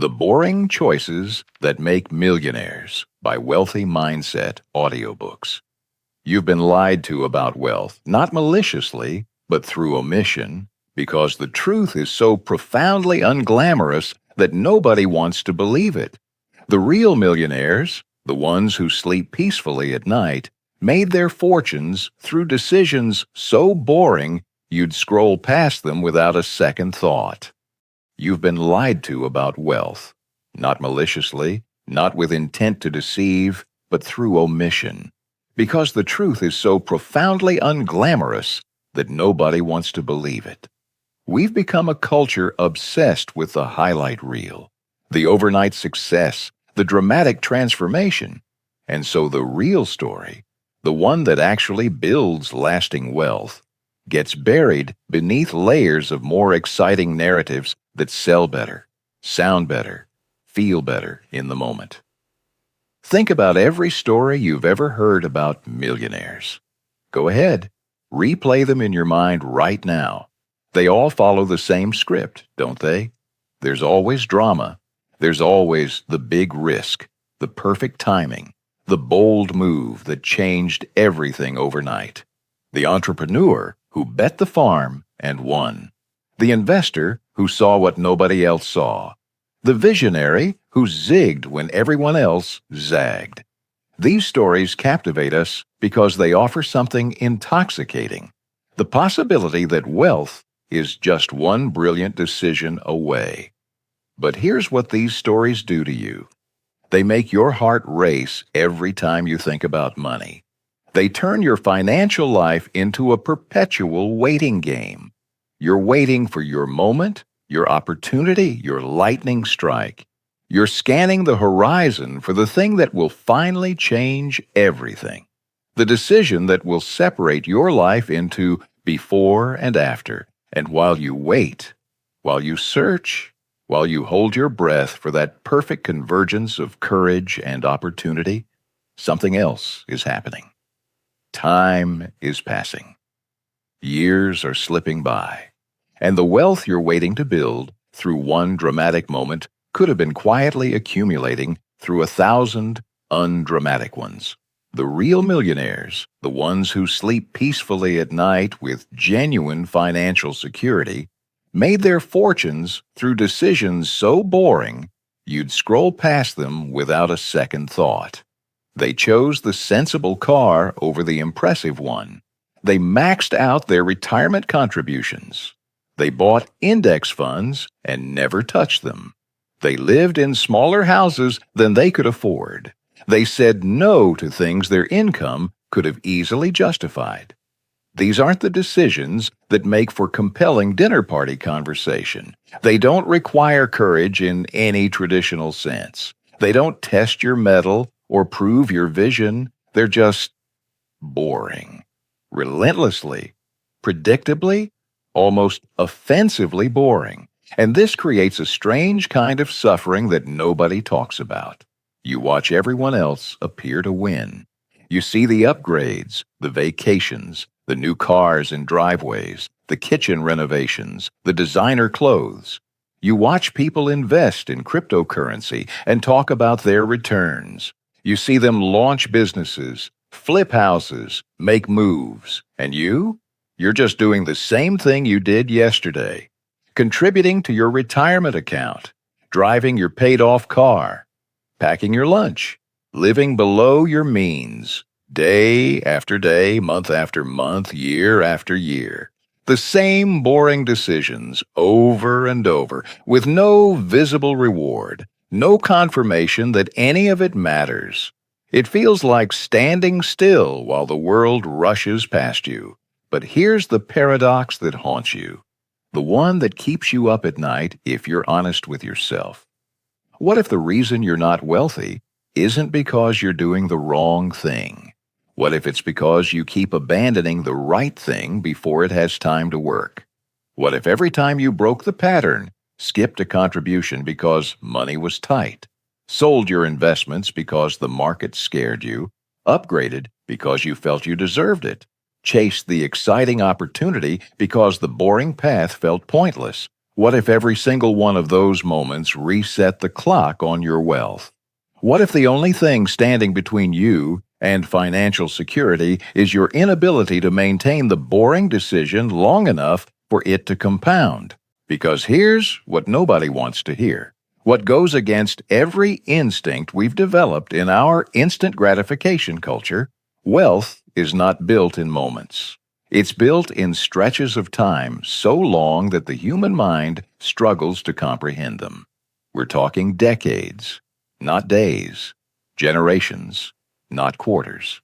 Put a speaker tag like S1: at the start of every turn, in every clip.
S1: The Boring Choices That Make Millionaires by Wealthy Mindset Audiobooks. You've been lied to about wealth, not maliciously, but through omission, because the truth is so profoundly unglamorous that nobody wants to believe it. The real millionaires, the ones who sleep peacefully at night, made their fortunes through decisions so boring you'd scroll past them without a second thought. You've been lied to about wealth, not maliciously, not with intent to deceive, but through omission, because the truth is so profoundly unglamorous that nobody wants to believe it. We've become a culture obsessed with the highlight reel, the overnight success, the dramatic transformation, and so the real story, the one that actually builds lasting wealth, gets buried beneath layers of more exciting narratives that sell better, sound better, feel better in the moment. Think about every story you've ever heard about millionaires. Go ahead, replay them in your mind right now. They all follow the same script, don't they? There's always drama. There's always the big risk, the perfect timing, the bold move that changed everything overnight. The entrepreneur who bet the farm and won. The investor who saw what nobody else saw. The visionary who zigged when everyone else zagged. These stories captivate us because they offer something intoxicating. The possibility that wealth is just one brilliant decision away. But here's what these stories do to you. They make your heart race every time you think about money. They turn your financial life into a perpetual waiting game. You're waiting for your moment, your opportunity, your lightning strike. You're scanning the horizon for the thing that will finally change everything. The decision that will separate your life into before and after. And while you wait, while you search, while you hold your breath for that perfect convergence of courage and opportunity, something else is happening. Time is passing. Years are slipping by. And the wealth you're waiting to build through one dramatic moment could have been quietly accumulating through 1,000 undramatic ones. The real millionaires, the ones who sleep peacefully at night with genuine financial security, made their fortunes through decisions so boring you'd scroll past them without a second thought. They chose the sensible car over the impressive one. They maxed out their retirement contributions. They bought index funds and never touched them. They lived in smaller houses than they could afford. They said no to things their income could have easily justified. These aren't the decisions that make for compelling dinner party conversation. They don't require courage in any traditional sense. They don't test your mettle or prove your vision. They're just boring. Relentlessly, predictably, almost offensively boring. And this creates a strange kind of suffering that nobody talks about. You watch everyone else appear to win. You see the upgrades, the vacations, the new cars and driveways, the kitchen renovations, the designer clothes. You watch people invest in cryptocurrency and talk about their returns. You see them launch businesses, flip houses, make moves. And you're just doing the same thing you did yesterday. Contributing to your retirement account, driving your paid-off car, packing your lunch, living below your means, day after day, month after month, year after year. The same boring decisions over and over, with no visible reward, no confirmation that any of it matters. It feels like standing still while the world rushes past you. But here's the paradox that haunts you, the one that keeps you up at night if you're honest with yourself. What if the reason you're not wealthy isn't because you're doing the wrong thing? What if it's because you keep abandoning the right thing before it has time to work? What if every time you broke the pattern, skipped a contribution because money was tight, sold your investments because the market scared you, upgraded because you felt you deserved it, chased the exciting opportunity because the boring path felt pointless? What if every single one of those moments reset the clock on your wealth? What if the only thing standing between you and financial security is your inability to maintain the boring decision long enough for it to compound? Because here's what nobody wants to hear. What goes against every instinct we've developed in our instant gratification culture: wealth is not built in moments. It's built in stretches of time so long that the human mind struggles to comprehend them. We're talking decades, not days; generations, not quarters.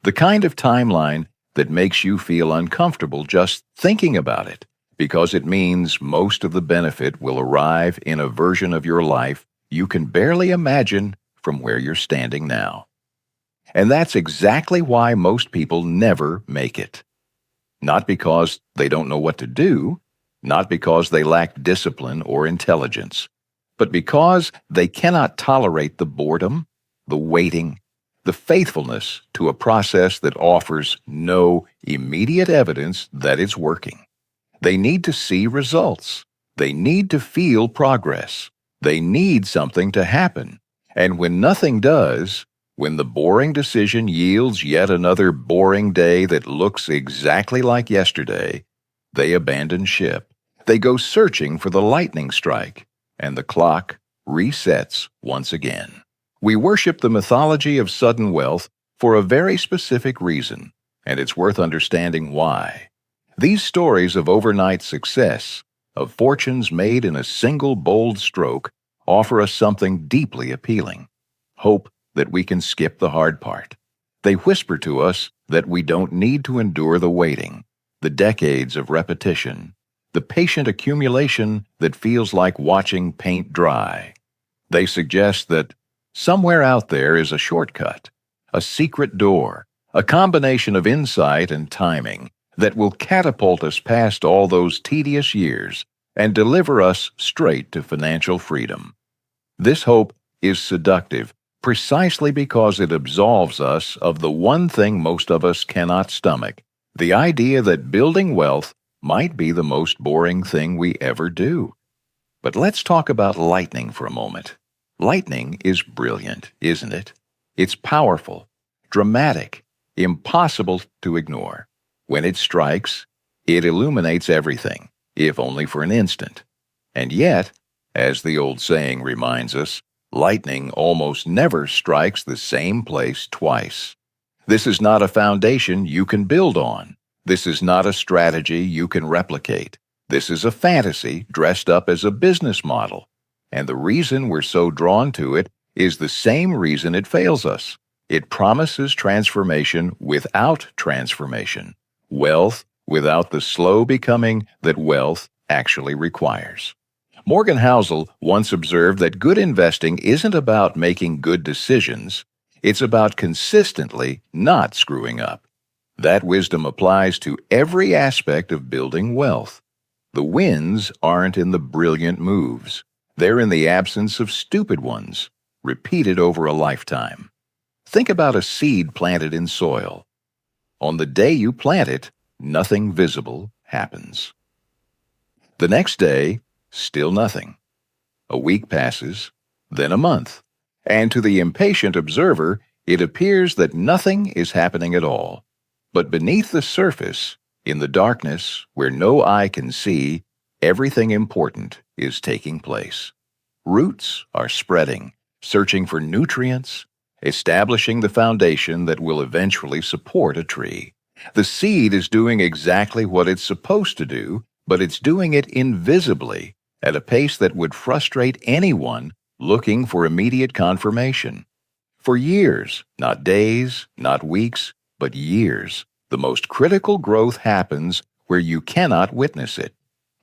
S1: The kind of timeline that makes you feel uncomfortable just thinking about it, because it means most of the benefit will arrive in a version of your life you can barely imagine from where you're standing now. And that's exactly why most people never make it. Not because they don't know what to do, not because they lack discipline or intelligence, but because they cannot tolerate the boredom, the waiting, the faithfulness to a process that offers no immediate evidence that it's working. They need to see results. They need to feel progress. They need something to happen. And when nothing does, when the boring decision yields yet another boring day that looks exactly like yesterday, they abandon ship. They go searching for the lightning strike, and the clock resets once again. We worship the mythology of sudden wealth for a very specific reason, and it's worth understanding why. These stories of overnight success, of fortunes made in a single bold stroke, offer us something deeply appealing: hope that we can skip the hard part. They whisper to us that we don't need to endure the waiting, the decades of repetition, the patient accumulation that feels like watching paint dry. They suggest that somewhere out there is a shortcut, a secret door, a combination of insight and timing that will catapult us past all those tedious years and deliver us straight to financial freedom. This hope is seductive precisely because it absolves us of the one thing most of us cannot stomach: the idea that building wealth might be the most boring thing we ever do. But let's talk about lightning for a moment. Lightning is brilliant, isn't it? It's powerful, dramatic, impossible to ignore. When it strikes, it illuminates everything, if only for an instant. And yet, as the old saying reminds us, lightning almost never strikes the same place twice. This is not a foundation you can build on. This is not a strategy you can replicate. This is a fantasy dressed up as a business model. And the reason we're so drawn to it is the same reason it fails us. It promises transformation without transformation, wealth without the slow becoming that wealth actually requires. Morgan Housel once observed that good investing isn't about making good decisions, it's about consistently not screwing up. That wisdom applies to every aspect of building wealth. The wins aren't in the brilliant moves. They're in the absence of stupid ones, repeated over a lifetime. Think about a seed planted in soil. On the day you plant it, nothing visible happens. The next day, still nothing. A week passes, then a month, and to the impatient observer, it appears that nothing is happening at all. But beneath the surface, in the darkness where no eye can see, everything important is taking place. Roots are spreading, searching for nutrients, establishing the foundation that will eventually support a tree. The seed is doing exactly what it's supposed to do, but it's doing it invisibly, at a pace that would frustrate anyone looking for immediate confirmation. For years, not days, not weeks, but years, the most critical growth happens where you cannot witness it.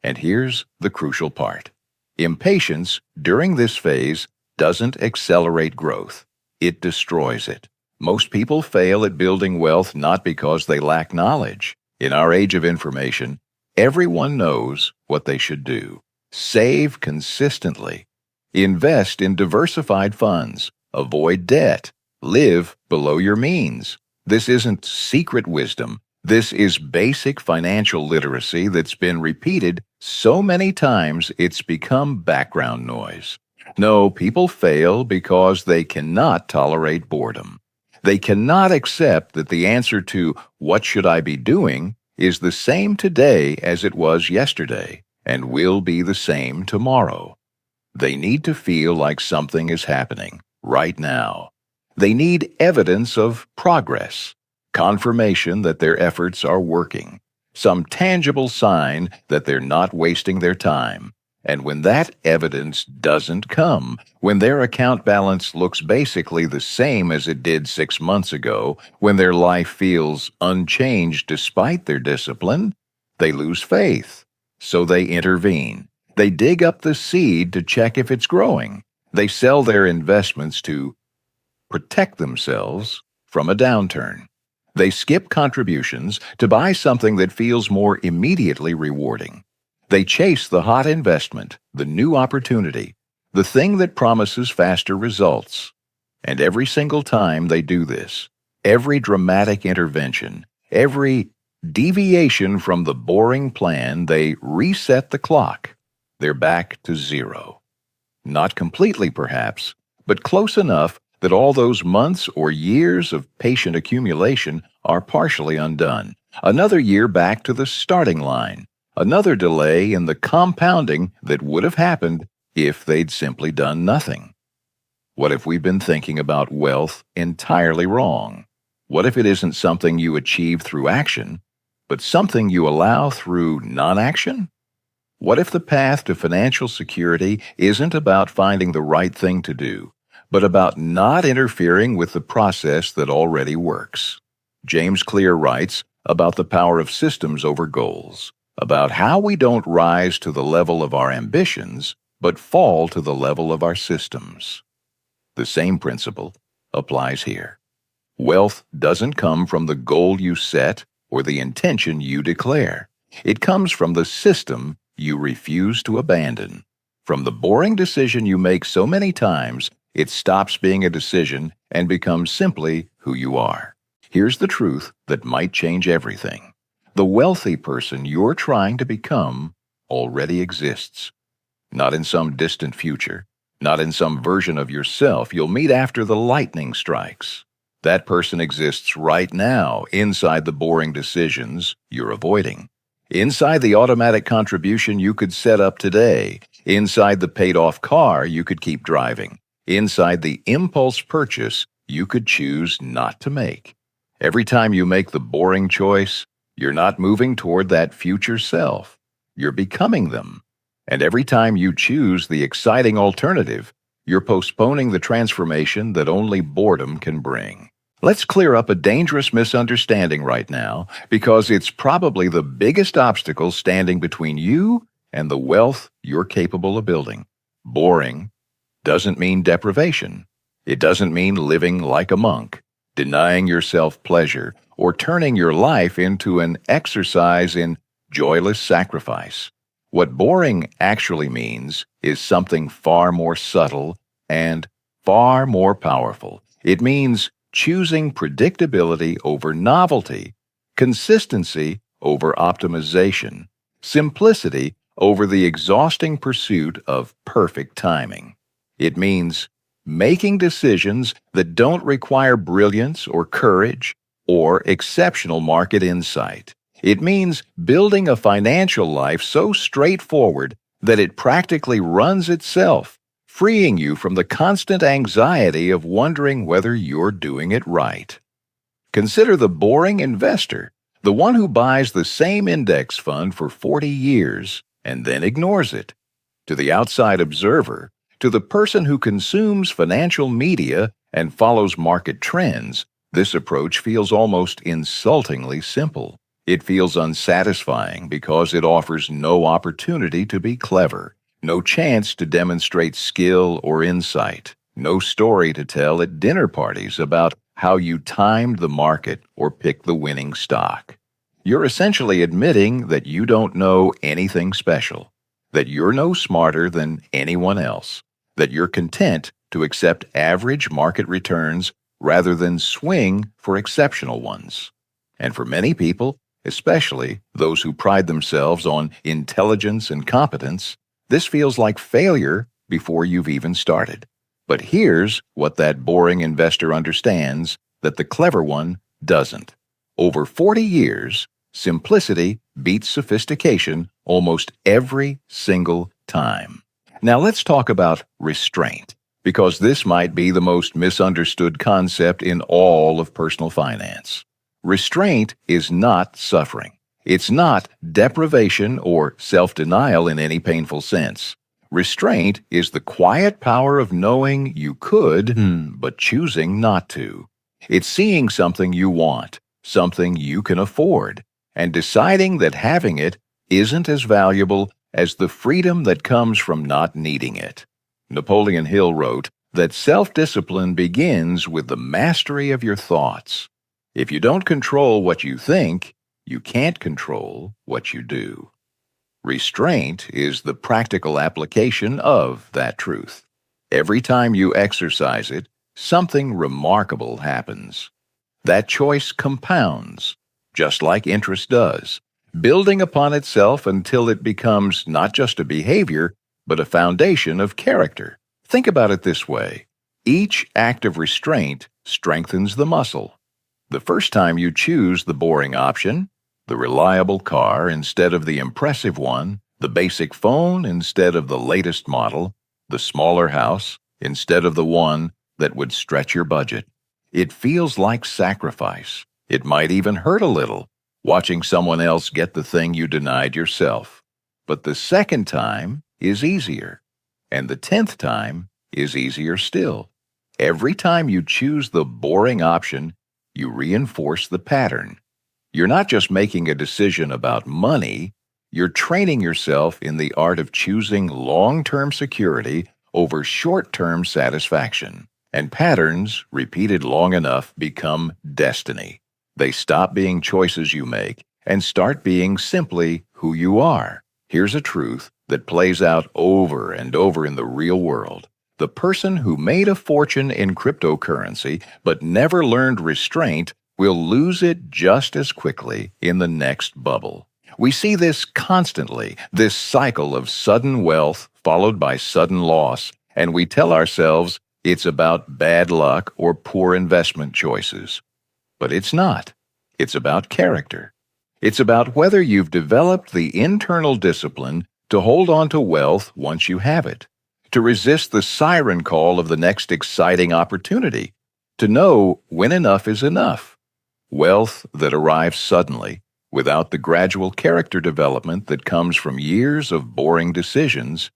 S1: And here's the crucial part. Impatience during this phase doesn't accelerate growth. It destroys it. Most people fail at building wealth not because they lack knowledge. In our age of information, everyone knows what they should do. Save consistently. Invest in diversified funds. Avoid debt. Live below your means. This isn't secret wisdom. This is basic financial literacy that's been repeated so many times it's become background noise. No, people fail because they cannot tolerate boredom. They cannot accept that the answer to "what should I be doing" is the same today as it was yesterday and will be the same tomorrow. They need to feel like something is happening right now. They need evidence of progress, confirmation that their efforts are working, some tangible sign that they're not wasting their time. And when that evidence doesn't come, when their account balance looks basically the same as it did 6 months ago, when their life feels unchanged despite their discipline, they lose faith. So they intervene. They dig up the seed to check if it's growing. They sell their investments to protect themselves from a downturn. They skip contributions to buy something that feels more immediately rewarding. They chase the hot investment, the new opportunity, the thing that promises faster results. And every single time they do this, every dramatic intervention, every deviation from the boring plan, they reset the clock. They're back to zero. Not completely, perhaps, but close enough that all those months or years of patient accumulation are partially undone. Another year back to the starting line. Another delay in the compounding that would have happened if they'd simply done nothing. What if we've been thinking about wealth entirely wrong? What if it isn't something you achieve through action, but something you allow through non-action? What if the path to financial security isn't about finding the right thing to do, but about not interfering with the process that already works? James Clear writes about the power of systems over goals, about how we don't rise to the level of our ambitions, but fall to the level of our systems. The same principle applies here. Wealth doesn't come from the goal you set or the intention you declare. It comes from the system you refuse to abandon. From the boring decision you make so many times, it stops being a decision and becomes simply who you are. Here's the truth that might change everything. The wealthy person you're trying to become already exists. Not in some distant future, not in some version of yourself you'll meet after the lightning strikes. That person exists right now inside the boring decisions you're avoiding. Inside the automatic contribution you could set up today, inside the paid-off car you could keep driving, inside the impulse purchase you could choose not to make. Every time you make the boring choice, you're not moving toward that future self. You're becoming them. And every time you choose the exciting alternative, you're postponing the transformation that only boredom can bring. Let's clear up a dangerous misunderstanding right now, because it's probably the biggest obstacle standing between you and the wealth you're capable of building. Boring doesn't mean deprivation. It doesn't mean living like a monk, denying yourself pleasure, or turning your life into an exercise in joyless sacrifice. What boring actually means is something far more subtle and far more powerful. It means choosing predictability over novelty, consistency over optimization, simplicity over the exhausting pursuit of perfect timing. It means making decisions that don't require brilliance or courage or exceptional market insight. It means building a financial life so straightforward that it practically runs itself, freeing you from the constant anxiety of wondering whether you're doing it right. Consider the boring investor, the one who buys the same index fund for 40 years and then ignores it. To the outside observer, to the person who consumes financial media and follows market trends, this approach feels almost insultingly simple. It feels unsatisfying because it offers no opportunity to be clever, no chance to demonstrate skill or insight, no story to tell at dinner parties about how you timed the market or picked the winning stock. You're essentially admitting that you don't know anything special, that you're no smarter than anyone else, that you're content to accept average market returns rather than swing for exceptional ones. And for many people, especially those who pride themselves on intelligence and competence, this feels like failure before you've even started. But here's what that boring investor understands that the clever one doesn't. Over 40 years, simplicity beats sophistication almost every single time. Now let's talk about restraint, because this might be the most misunderstood concept in all of personal finance. Restraint is not suffering. It's not deprivation or self-denial in any painful sense. Restraint is the quiet power of knowing you could, but choosing not to. It's seeing something you want, something you can afford, and deciding that having it isn't as valuable as the freedom that comes from not needing it. Napoleon Hill wrote that self-discipline begins with the mastery of your thoughts. If you don't control what you think, you can't control what you do. Restraint is the practical application of that truth. Every time you exercise it, something remarkable happens. That choice compounds, just like interest does, building upon itself until it becomes not just a behavior, but a foundation of character. Think about it this way. Each act of restraint strengthens the muscle. The first time you choose the boring option, the reliable car instead of the impressive one, the basic phone instead of the latest model, the smaller house instead of the one that would stretch your budget, it feels like sacrifice. It might even hurt a little, watching someone else get the thing you denied yourself. But the second time is easier, and the 10th time is easier still. Every time you choose the boring option, you reinforce the pattern. You're not just making a decision about money, you're training yourself in the art of choosing long-term security over short-term satisfaction. And patterns, repeated long enough, become destiny. They stop being choices you make and start being simply who you are. Here's a truth that plays out over and over in the real world. The person who made a fortune in cryptocurrency but never learned restraint will lose it just as quickly in the next bubble. We see this constantly, this cycle of sudden wealth followed by sudden loss, and we tell ourselves it's about bad luck or poor investment choices. But it's not. It's about character. It's about whether you've developed the internal discipline to hold on to wealth once you have it, to resist the siren call of the next exciting opportunity, to know when enough is enough. Wealth that arrives suddenly, without the gradual character development that comes from years of boring decisions,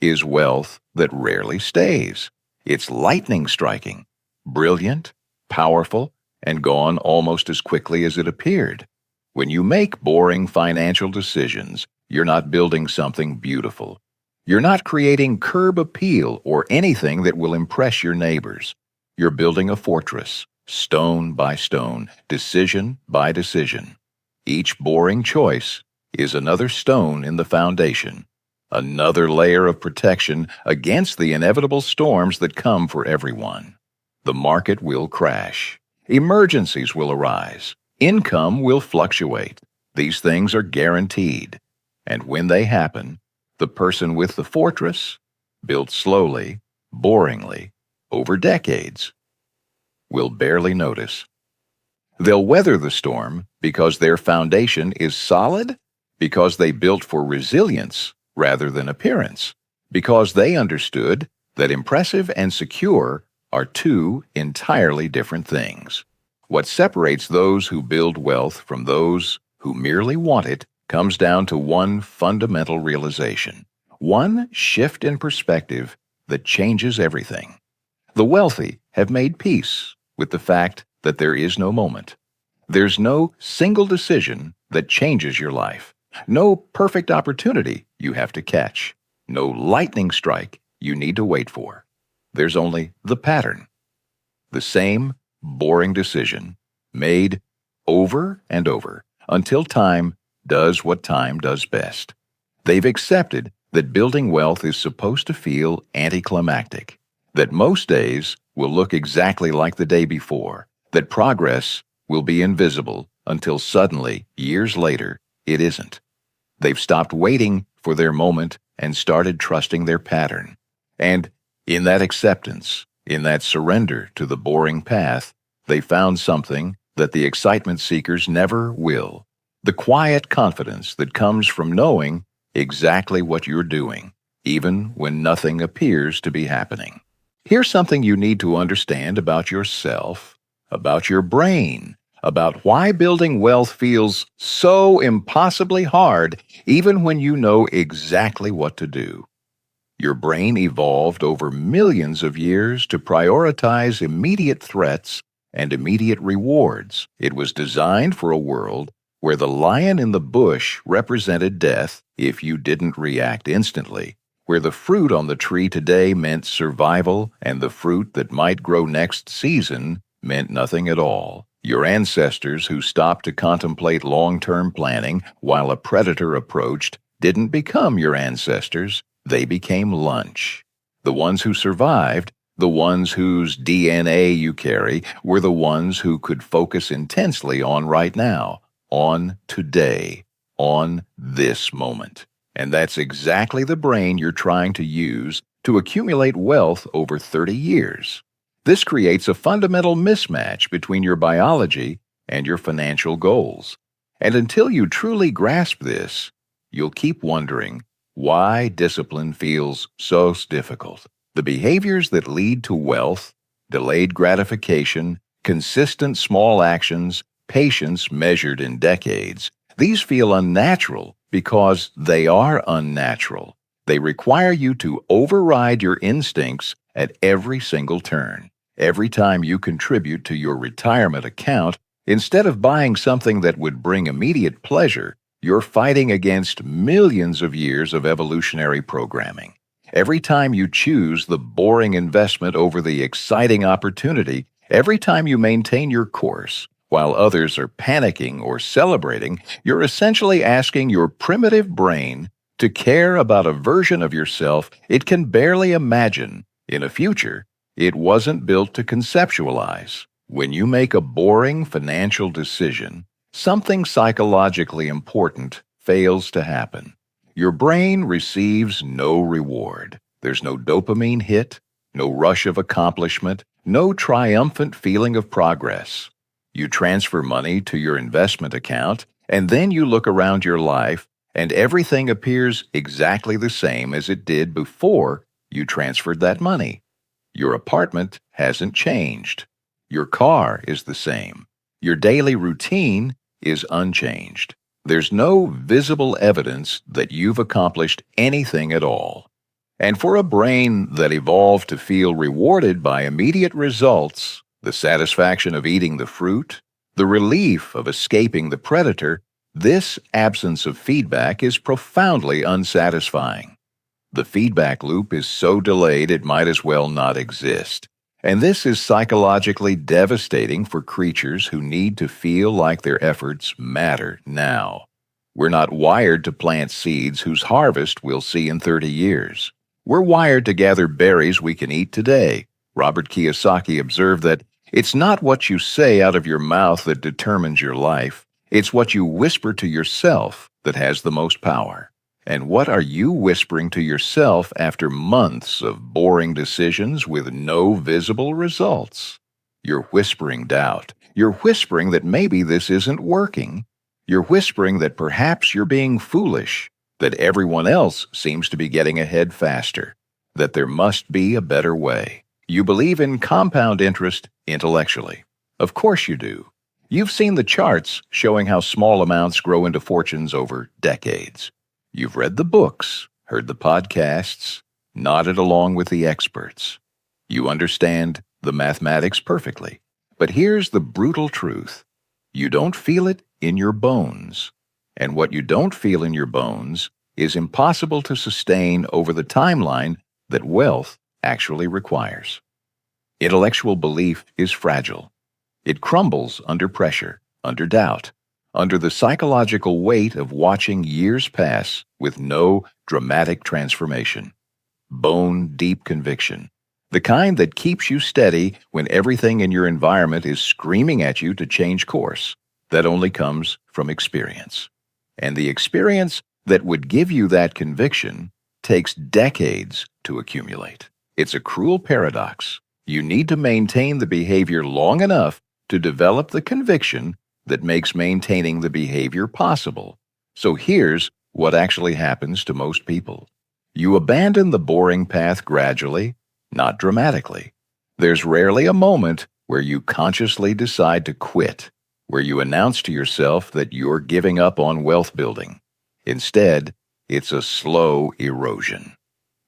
S1: is wealth that rarely stays. It's lightning striking, brilliant, powerful, and gone almost as quickly as it appeared. When you make boring financial decisions, you're not building something beautiful. You're not creating curb appeal or anything that will impress your neighbors. You're building a fortress, stone by stone, decision by decision. Each boring choice is another stone in the foundation, another layer of protection against the inevitable storms that come for everyone. The market will crash. Emergencies will arise. Income will fluctuate. These things are guaranteed. And when they happen, the person with the fortress, built slowly, boringly, over decades, will barely notice. They'll weather the storm because their foundation is solid, because they built for resilience rather than appearance, because they understood that impressive and secure are two entirely different things. What separates those who build wealth from those who merely want it comes down to one fundamental realization, one shift in perspective that changes everything. The wealthy have made peace with the fact that there is no moment. There's no single decision that changes your life, no perfect opportunity you have to catch, no lightning strike you need to wait for. There's only the pattern, the same boring decision made over and over until time does what time does best. They've accepted that building wealth is supposed to feel anticlimactic, that most days will look exactly like the day before, that progress will be invisible until suddenly, years later, it isn't. They've stopped waiting for their moment and started trusting their pattern. And in that acceptance, in that surrender to the boring path, they found something that the excitement seekers never will. The quiet confidence that comes from knowing exactly what you're doing, even when nothing appears to be happening. Here's something you need to understand about yourself, about your brain, about why building wealth feels so impossibly hard even when you know exactly what to do. Your brain evolved over millions of years to prioritize immediate threats and immediate rewards. It was designed for a world where the lion in the bush represented death if you didn't react instantly, where the fruit on the tree today meant survival and the fruit that might grow next season meant nothing at all. Your ancestors who stopped to contemplate long-term planning while a predator approached didn't become your ancestors. They became lunch. The ones who survived, the ones whose DNA you carry, were the ones who could focus intensely on right now, on today, on this moment. And that's exactly the brain you're trying to use to accumulate wealth over 30 years. This creates a fundamental mismatch between your biology and your financial goals. And until you truly grasp this, you'll keep wondering why discipline feels so difficult. The behaviors that lead to wealth, delayed gratification, consistent small actions, patience measured in decades, these feel unnatural because they are unnatural. They require you to override your instincts at every single turn. Every time you contribute to your retirement account, instead of buying something that would bring immediate pleasure, you're fighting against millions of years of evolutionary programming. Every time you choose the boring investment over the exciting opportunity, every time you maintain your course, while others are panicking or celebrating, you're essentially asking your primitive brain to care about a version of yourself it can barely imagine in a future it wasn't built to conceptualize. When you make a boring financial decision, something psychologically important fails to happen. Your brain receives no reward. There's no dopamine hit, no rush of accomplishment, no triumphant feeling of progress. You transfer money to your investment account, and then you look around your life, and everything appears exactly the same as it did before you transferred that money. Your apartment hasn't changed. Your car is the same. Your daily routine is unchanged. There's no visible evidence that you've accomplished anything at all. And for a brain that evolved to feel rewarded by immediate results, the satisfaction of eating the fruit, the relief of escaping the predator, this absence of feedback is profoundly unsatisfying. The feedback loop is so delayed it might as well not exist. And this is psychologically devastating for creatures who need to feel like their efforts matter now. We're not wired to plant seeds whose harvest we'll see in 30 years. We're wired to gather berries we can eat today. Robert Kiyosaki observed that it's not what you say out of your mouth that determines your life. It's what you whisper to yourself that has the most power. And what are you whispering to yourself after months of boring decisions with no visible results? You're whispering doubt. You're whispering that maybe this isn't working. You're whispering that perhaps you're being foolish, that everyone else seems to be getting ahead faster, that there must be a better way. You believe in compound interest intellectually. Of course you do. You've seen the charts showing how small amounts grow into fortunes over decades. You've read the books, heard the podcasts, nodded along with the experts. You understand the mathematics perfectly. But here's the brutal truth. You don't feel it in your bones. And what you don't feel in your bones is impossible to sustain over the timeline that wealth actually requires. Intellectual belief is fragile. It crumbles under pressure, under doubt, under the psychological weight of watching years pass with no dramatic transformation. Bone-deep conviction. The kind that keeps you steady when everything in your environment is screaming at you to change course. That only comes from experience. And the experience that would give you that conviction takes decades to accumulate. It's a cruel paradox. You need to maintain the behavior long enough to develop the conviction that makes maintaining the behavior possible. So here's what actually happens to most people. You abandon the boring path gradually, not dramatically. There's rarely a moment where you consciously decide to quit, where you announce to yourself that you're giving up on wealth building. Instead, it's a slow erosion.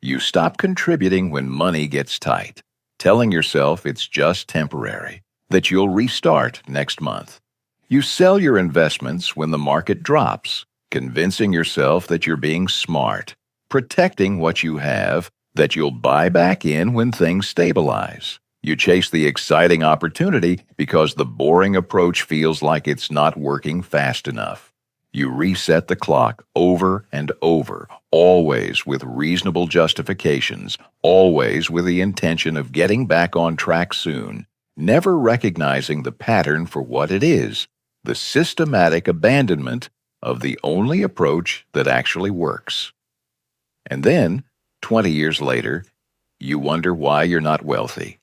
S1: You stop contributing when money gets tight, telling yourself it's just temporary, that you'll restart next month. You sell your investments when the market drops, convincing yourself that you're being smart, protecting what you have, that you'll buy back in when things stabilize. You chase the exciting opportunity because the boring approach feels like it's not working fast enough. You reset the clock over and over, always with reasonable justifications, always with the intention of getting back on track soon, never recognizing the pattern for what it is, the systematic abandonment of the only approach that actually works. And then, 20 years later, you wonder why you're not wealthy.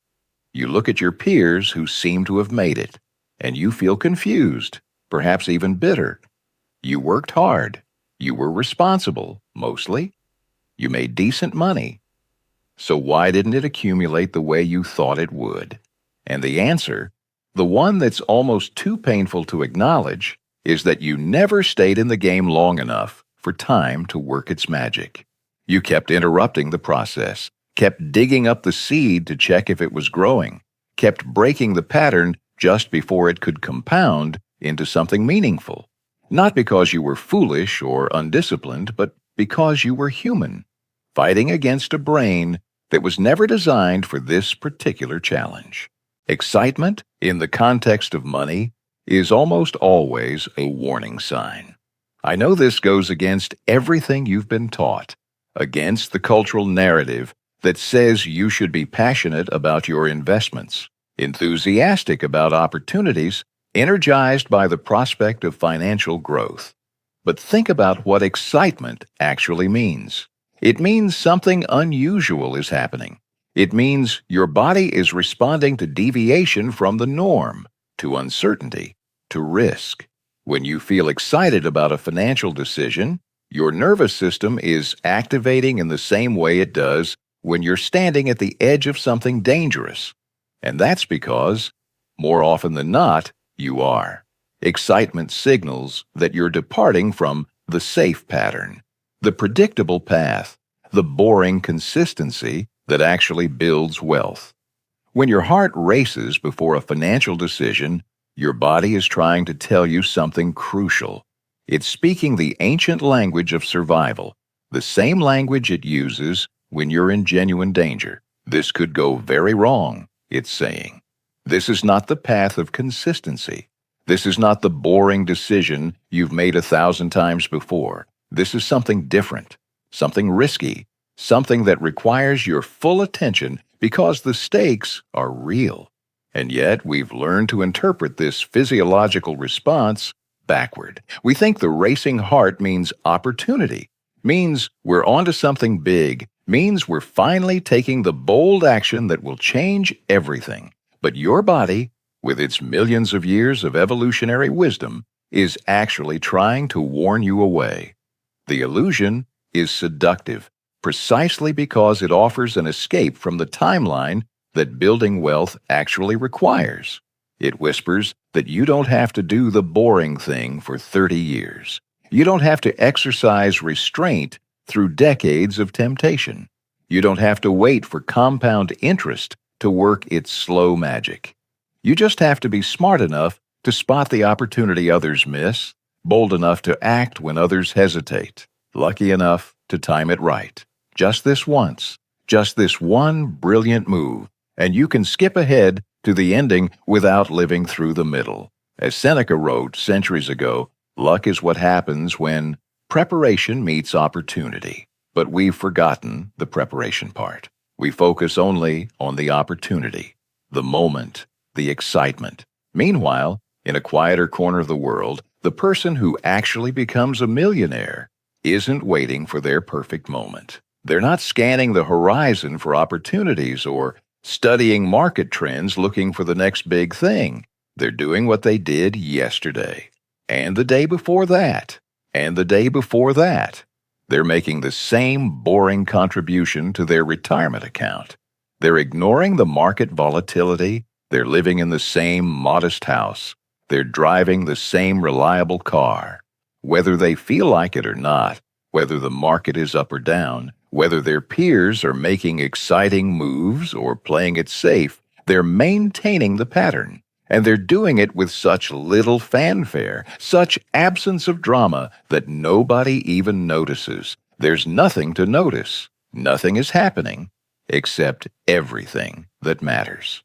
S1: You look at your peers who seem to have made it, and you feel confused, perhaps even bitter. You worked hard. You were responsible, mostly. You made decent money. So why didn't it accumulate the way you thought it would? And the answer, the one that's almost too painful to acknowledge, is that you never stayed in the game long enough for time to work its magic. You kept interrupting the process, kept digging up the seed to check if it was growing, kept breaking the pattern just before it could compound into something meaningful. Not because you were foolish or undisciplined, but because you were human, fighting against a brain that was never designed for this particular challenge. Excitement, in the context of money, is almost always a warning sign. I know this goes against everything you've been taught, against the cultural narrative that says you should be passionate about your investments, enthusiastic about opportunities, energized by the prospect of financial growth. But think about what excitement actually means. It means something unusual is happening. It means your body is responding to deviation from the norm, to uncertainty, to risk. When you feel excited about a financial decision, your nervous system is activating in the same way it does when you're standing at the edge of something dangerous. And that's because, more often than not, you are. Excitement signals that you're departing from the safe pattern, the predictable path, the boring consistency that actually builds wealth. When your heart races before a financial decision, your body is trying to tell you something crucial. It's speaking the ancient language of survival, the same language it uses when you're in genuine danger. This could go very wrong, it's saying. This is not the path of consistency. This is not the boring decision you've made 1,000 times before. This is something different, something risky, something that requires your full attention because the stakes are real. And yet we've learned to interpret this physiological response backward. We think the racing heart means opportunity, means we're onto something big, means we're finally taking the bold action that will change everything. But your body, with its millions of years of evolutionary wisdom, is actually trying to warn you away. The illusion is seductive, precisely because it offers an escape from the timeline that building wealth actually requires. It whispers that you don't have to do the boring thing for 30 years. You don't have to exercise restraint through decades of temptation. You don't have to wait for compound interest to work its slow magic. You just have to be smart enough to spot the opportunity others miss, bold enough to act when others hesitate, lucky enough to time it right. Just this once, just this one brilliant move, and you can skip ahead to the ending without living through the middle. As Seneca wrote centuries ago, luck is what happens when preparation meets opportunity. But we've forgotten the preparation part. We focus only on the opportunity, the moment, the excitement. Meanwhile, In a quieter corner of the world, the person who actually becomes a millionaire isn't waiting for their perfect moment. They're not scanning the horizon for opportunities or studying market trends looking for the next big thing. They're doing what they did yesterday, and the day before that, and the day before that. They're making the same boring contribution to their retirement account. They're ignoring the market volatility. They're living in the same modest house. They're driving the same reliable car. Whether they feel like it or not, whether the market is up or down, whether their peers are making exciting moves or playing it safe, they're maintaining the pattern. And they're doing it with such little fanfare, such absence of drama that nobody even notices. There's nothing to notice. Nothing is happening except everything that matters.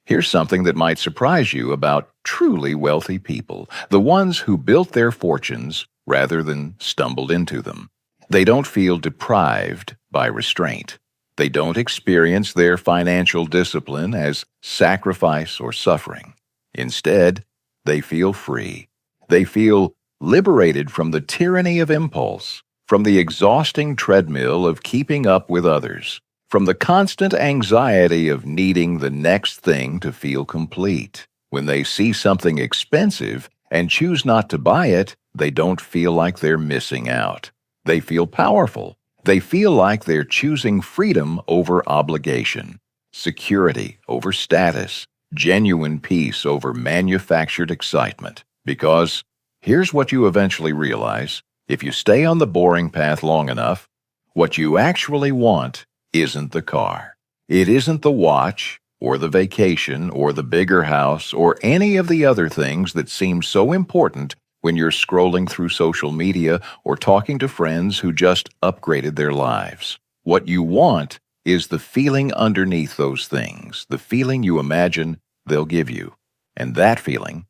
S1: Here's something that might surprise you about truly wealthy people, the ones who built their fortunes rather than stumbled into them. They don't feel deprived by restraint. They don't experience their financial discipline as sacrifice or suffering. Instead, they feel free. They feel liberated from the tyranny of impulse, from the exhausting treadmill of keeping up with others, from the constant anxiety of needing the next thing to feel complete. When they see something expensive and choose not to buy it, they don't feel like they're missing out. They feel powerful. They feel like they're choosing freedom over obligation, security over status, genuine peace over manufactured excitement. Because here's what you eventually realize: if you stay on the boring path long enough, what you actually want isn't the car. It isn't the watch, or the vacation, or the bigger house, or any of the other things that seem so important when you're scrolling through social media or talking to friends who just upgraded their lives. What you want is the feeling underneath those things, the feeling you imagine they'll give you. And that feeling,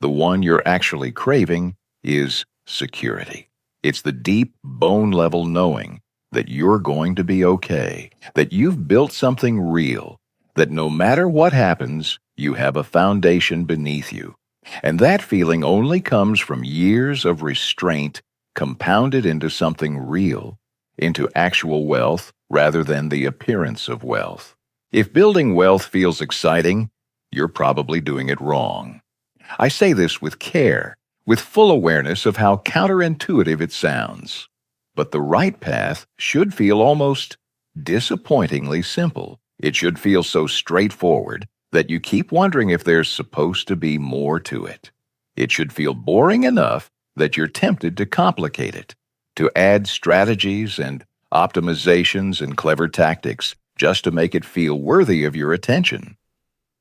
S1: the one you're actually craving, is security. It's the deep, bone-level knowing that you're going to be okay, that you've built something real, that no matter what happens, you have a foundation beneath you. And that feeling only comes from years of restraint compounded into something real, into actual wealth rather than the appearance of wealth. If building wealth feels exciting, you're probably doing it wrong. I say this with care, with full awareness of how counterintuitive it sounds. But the right path should feel almost disappointingly simple. It should feel so straightforward that you keep wondering if there's supposed to be more to it. It should feel boring enough that you're tempted to complicate it, to add strategies and optimizations and clever tactics just to make it feel worthy of your attention.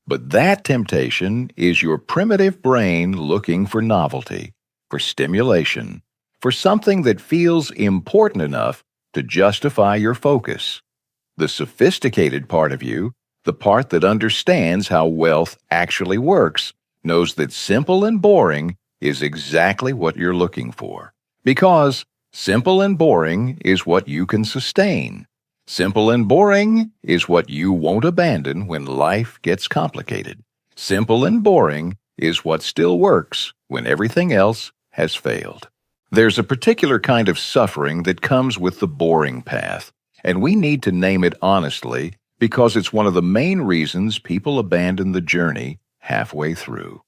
S1: But that temptation is your primitive brain looking for novelty, for stimulation, for something that feels important enough to justify your focus. The sophisticated part of you, the part that understands how wealth actually works, knows that simple and boring is exactly what you're looking for. Because simple and boring is what you can sustain. Simple and boring is what you won't abandon when life gets complicated. Simple and boring is what still works when everything else has failed. There's a particular kind of suffering that comes with the boring path, and we need to name it honestly because it's one of the main reasons people abandon the journey halfway through.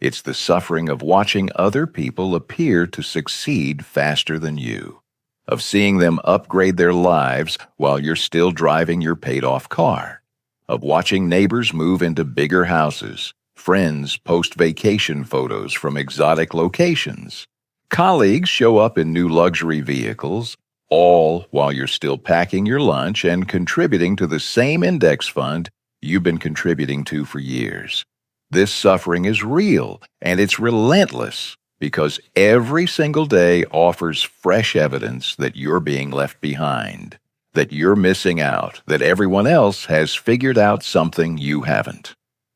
S1: It's the suffering of watching other people appear to succeed faster than you, of seeing them upgrade their lives while you're still driving your paid-off car, of watching neighbors move into bigger houses, friends post vacation photos from exotic locations, colleagues show up in new luxury vehicles, all while you're still packing your lunch and contributing to the same index fund you've been contributing to for years. This suffering is real, and it's relentless because every single day offers fresh evidence that you're being left behind, that you're missing out, that everyone else has figured out something you haven't.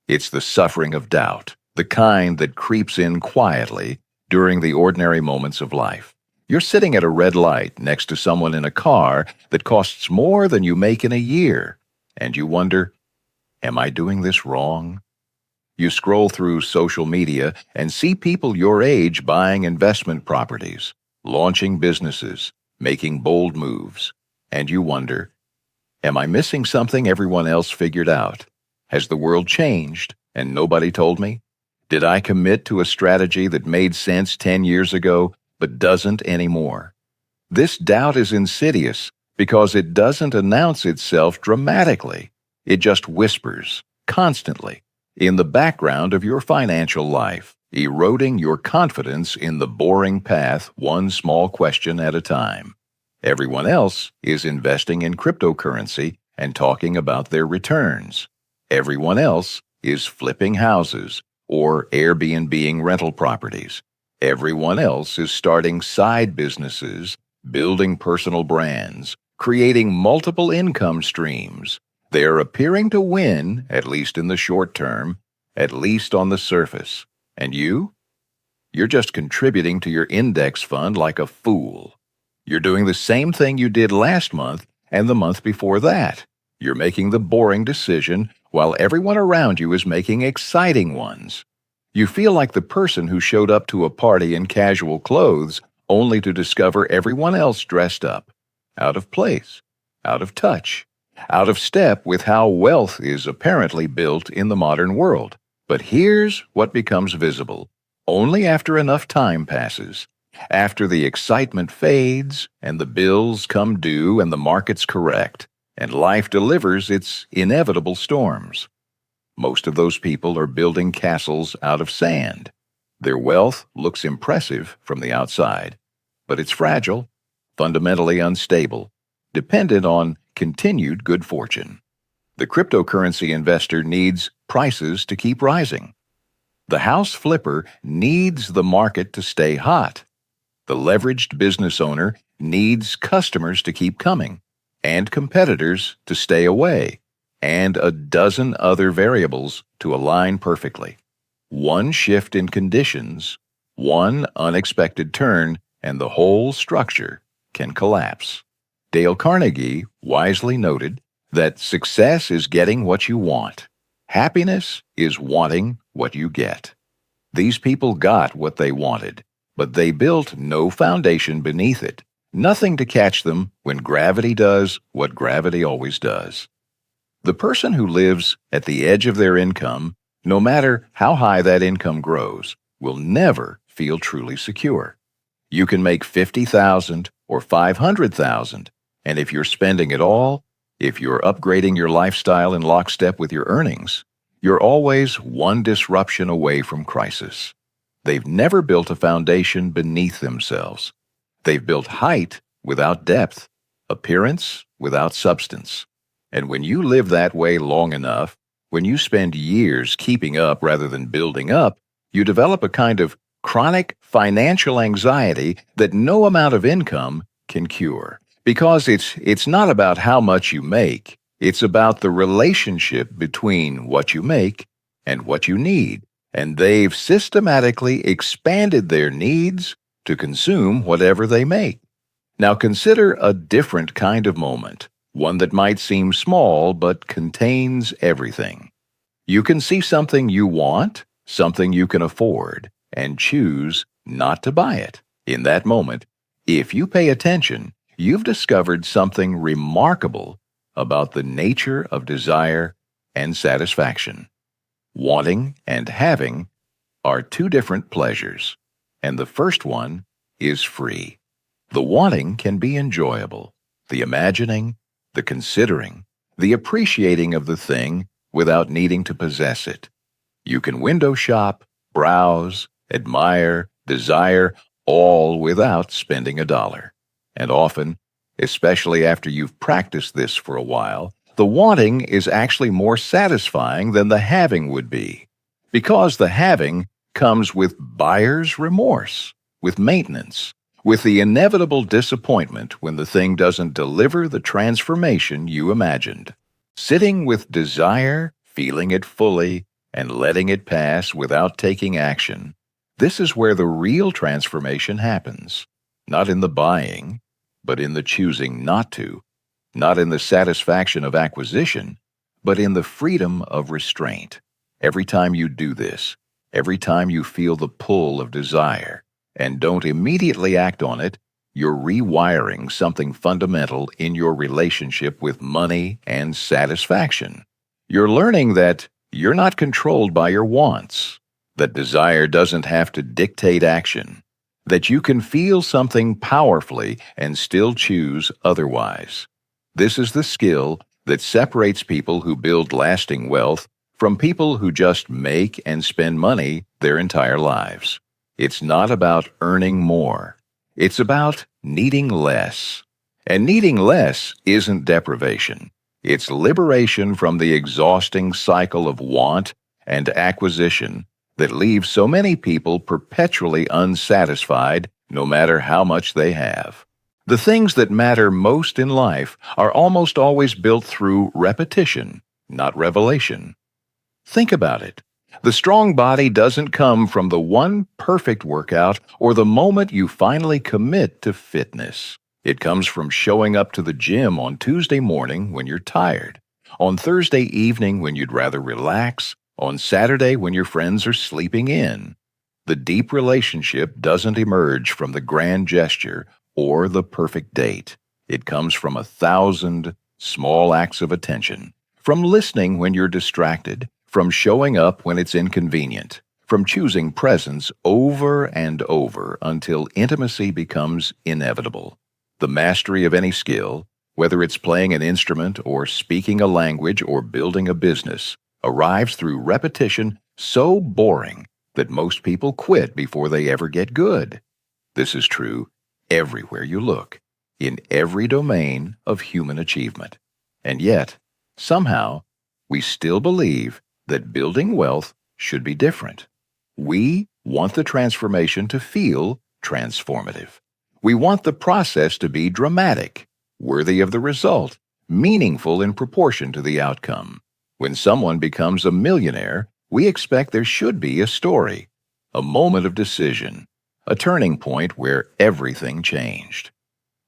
S1: It's the suffering of doubt, the kind that creeps in quietly during the ordinary moments of life. You're sitting at a red light next to someone in a car that costs more than you make in a year, and you wonder, am I doing this wrong? You scroll through social media and see people your age buying investment properties, launching businesses, making bold moves. And you wonder, am I missing something everyone else figured out? Has the world changed and nobody told me? Did I commit to a strategy that made sense 10 years ago but doesn't anymore? This doubt is insidious because it doesn't announce itself dramatically. It just whispers, constantly, in the background of your financial life, eroding your confidence in the boring path one small question at a time. Everyone else is investing in cryptocurrency and talking about their returns. Everyone else is flipping houses or Airbnb-ing rental properties. Everyone else is starting side businesses, building personal brands, creating multiple income streams. They are appearing to win, at least in the short term, at least on the surface. And you? You're just contributing to your index fund like a fool. You're doing the same thing you did last month and the month before that. You're making the boring decision while everyone around you is making exciting ones. You feel like the person who showed up to a party in casual clothes only to discover everyone else dressed up, out of place, out of touch, out of step with how wealth is apparently built in the modern world. But here's what becomes visible only after enough time passes. After the excitement fades, and the bills come due, and the markets correct, and life delivers its inevitable storms. Most of those people are building castles out of sand. Their wealth looks impressive from the outside, but it's fragile, fundamentally unstable, dependent on continued good fortune. The cryptocurrency investor needs prices to keep rising. The house flipper needs the market to stay hot. The leveraged business owner needs customers to keep coming, and competitors to stay away, and a dozen other variables to align perfectly. One shift in conditions, one unexpected turn, and the whole structure can collapse. Dale Carnegie wisely noted that success is getting what you want. Happiness is wanting what you get. These people got what they wanted, but they built no foundation beneath it, nothing to catch them when gravity does what gravity always does. The person who lives at the edge of their income, no matter how high that income grows, will never feel truly secure. You can make $50,000 or $500,000, and if you're spending it all, if you're upgrading your lifestyle in lockstep with your earnings, you're always one disruption away from crisis. They've never built a foundation beneath themselves. They've built height without depth, appearance without substance. And when you live that way long enough, when you spend years keeping up rather than building up, you develop a kind of chronic financial anxiety that no amount of income can cure. Because it's not about how much you make, it's about the relationship between what you make and what you need. And they've systematically expanded their needs to consume whatever they make. Now consider a different kind of moment, one that might seem small but contains everything. You can see something you want, something you can afford, and choose not to buy it. In that moment, if you pay attention, you've discovered something remarkable about the nature of desire and satisfaction. Wanting and having are two different pleasures, and the first one is free. The wanting can be enjoyable, the imagining, the considering, the appreciating of the thing without needing to possess it. You can window shop, browse, admire, desire, all without spending a dollar. And often, especially after you've practiced this for a while, the wanting is actually more satisfying than the having would be, because the having comes with buyer's remorse, with maintenance, with the inevitable disappointment when the thing doesn't deliver the transformation you imagined. Sitting with desire, feeling it fully, and letting it pass without taking action, this is where the real transformation happens, not in the buying, but in the choosing not to, not in the satisfaction of acquisition, but in the freedom of restraint. Every time you do this, every time you feel the pull of desire and don't immediately act on it, you're rewiring something fundamental in your relationship with money and satisfaction. You're learning that you're not controlled by your wants, that desire doesn't have to dictate action, that you can feel something powerfully and still choose otherwise. This is the skill that separates people who build lasting wealth from people who just make and spend money their entire lives. It's not about earning more. It's about needing less. And needing less isn't deprivation. It's liberation from the exhausting cycle of want and acquisition that leaves so many people perpetually unsatisfied no matter how much they have. The things that matter most in life are almost always built through repetition, not revelation. Think about it. The strong body doesn't come from the one perfect workout or the moment you finally commit to fitness. It comes from showing up to the gym on Tuesday morning when you're tired, on Thursday evening when you'd rather relax, on Saturday when your friends are sleeping in. The deep relationship doesn't emerge from the grand gesture or the perfect date. It comes from 1,000 small acts of attention, from listening when you're distracted, from showing up when it's inconvenient, from choosing presence over and over until intimacy becomes inevitable. The mastery of any skill, whether it's playing an instrument or speaking a language or building a business, arrives through repetition so boring that most people quit before they ever get good. This is true everywhere you look, in every domain of human achievement. And yet, somehow, we still believe that building wealth should be different. We want the transformation to feel transformative. We want the process to be dramatic, worthy of the result, meaningful in proportion to the outcome. When someone becomes a millionaire, we expect there should be a story, a moment of decision, a turning point where everything changed.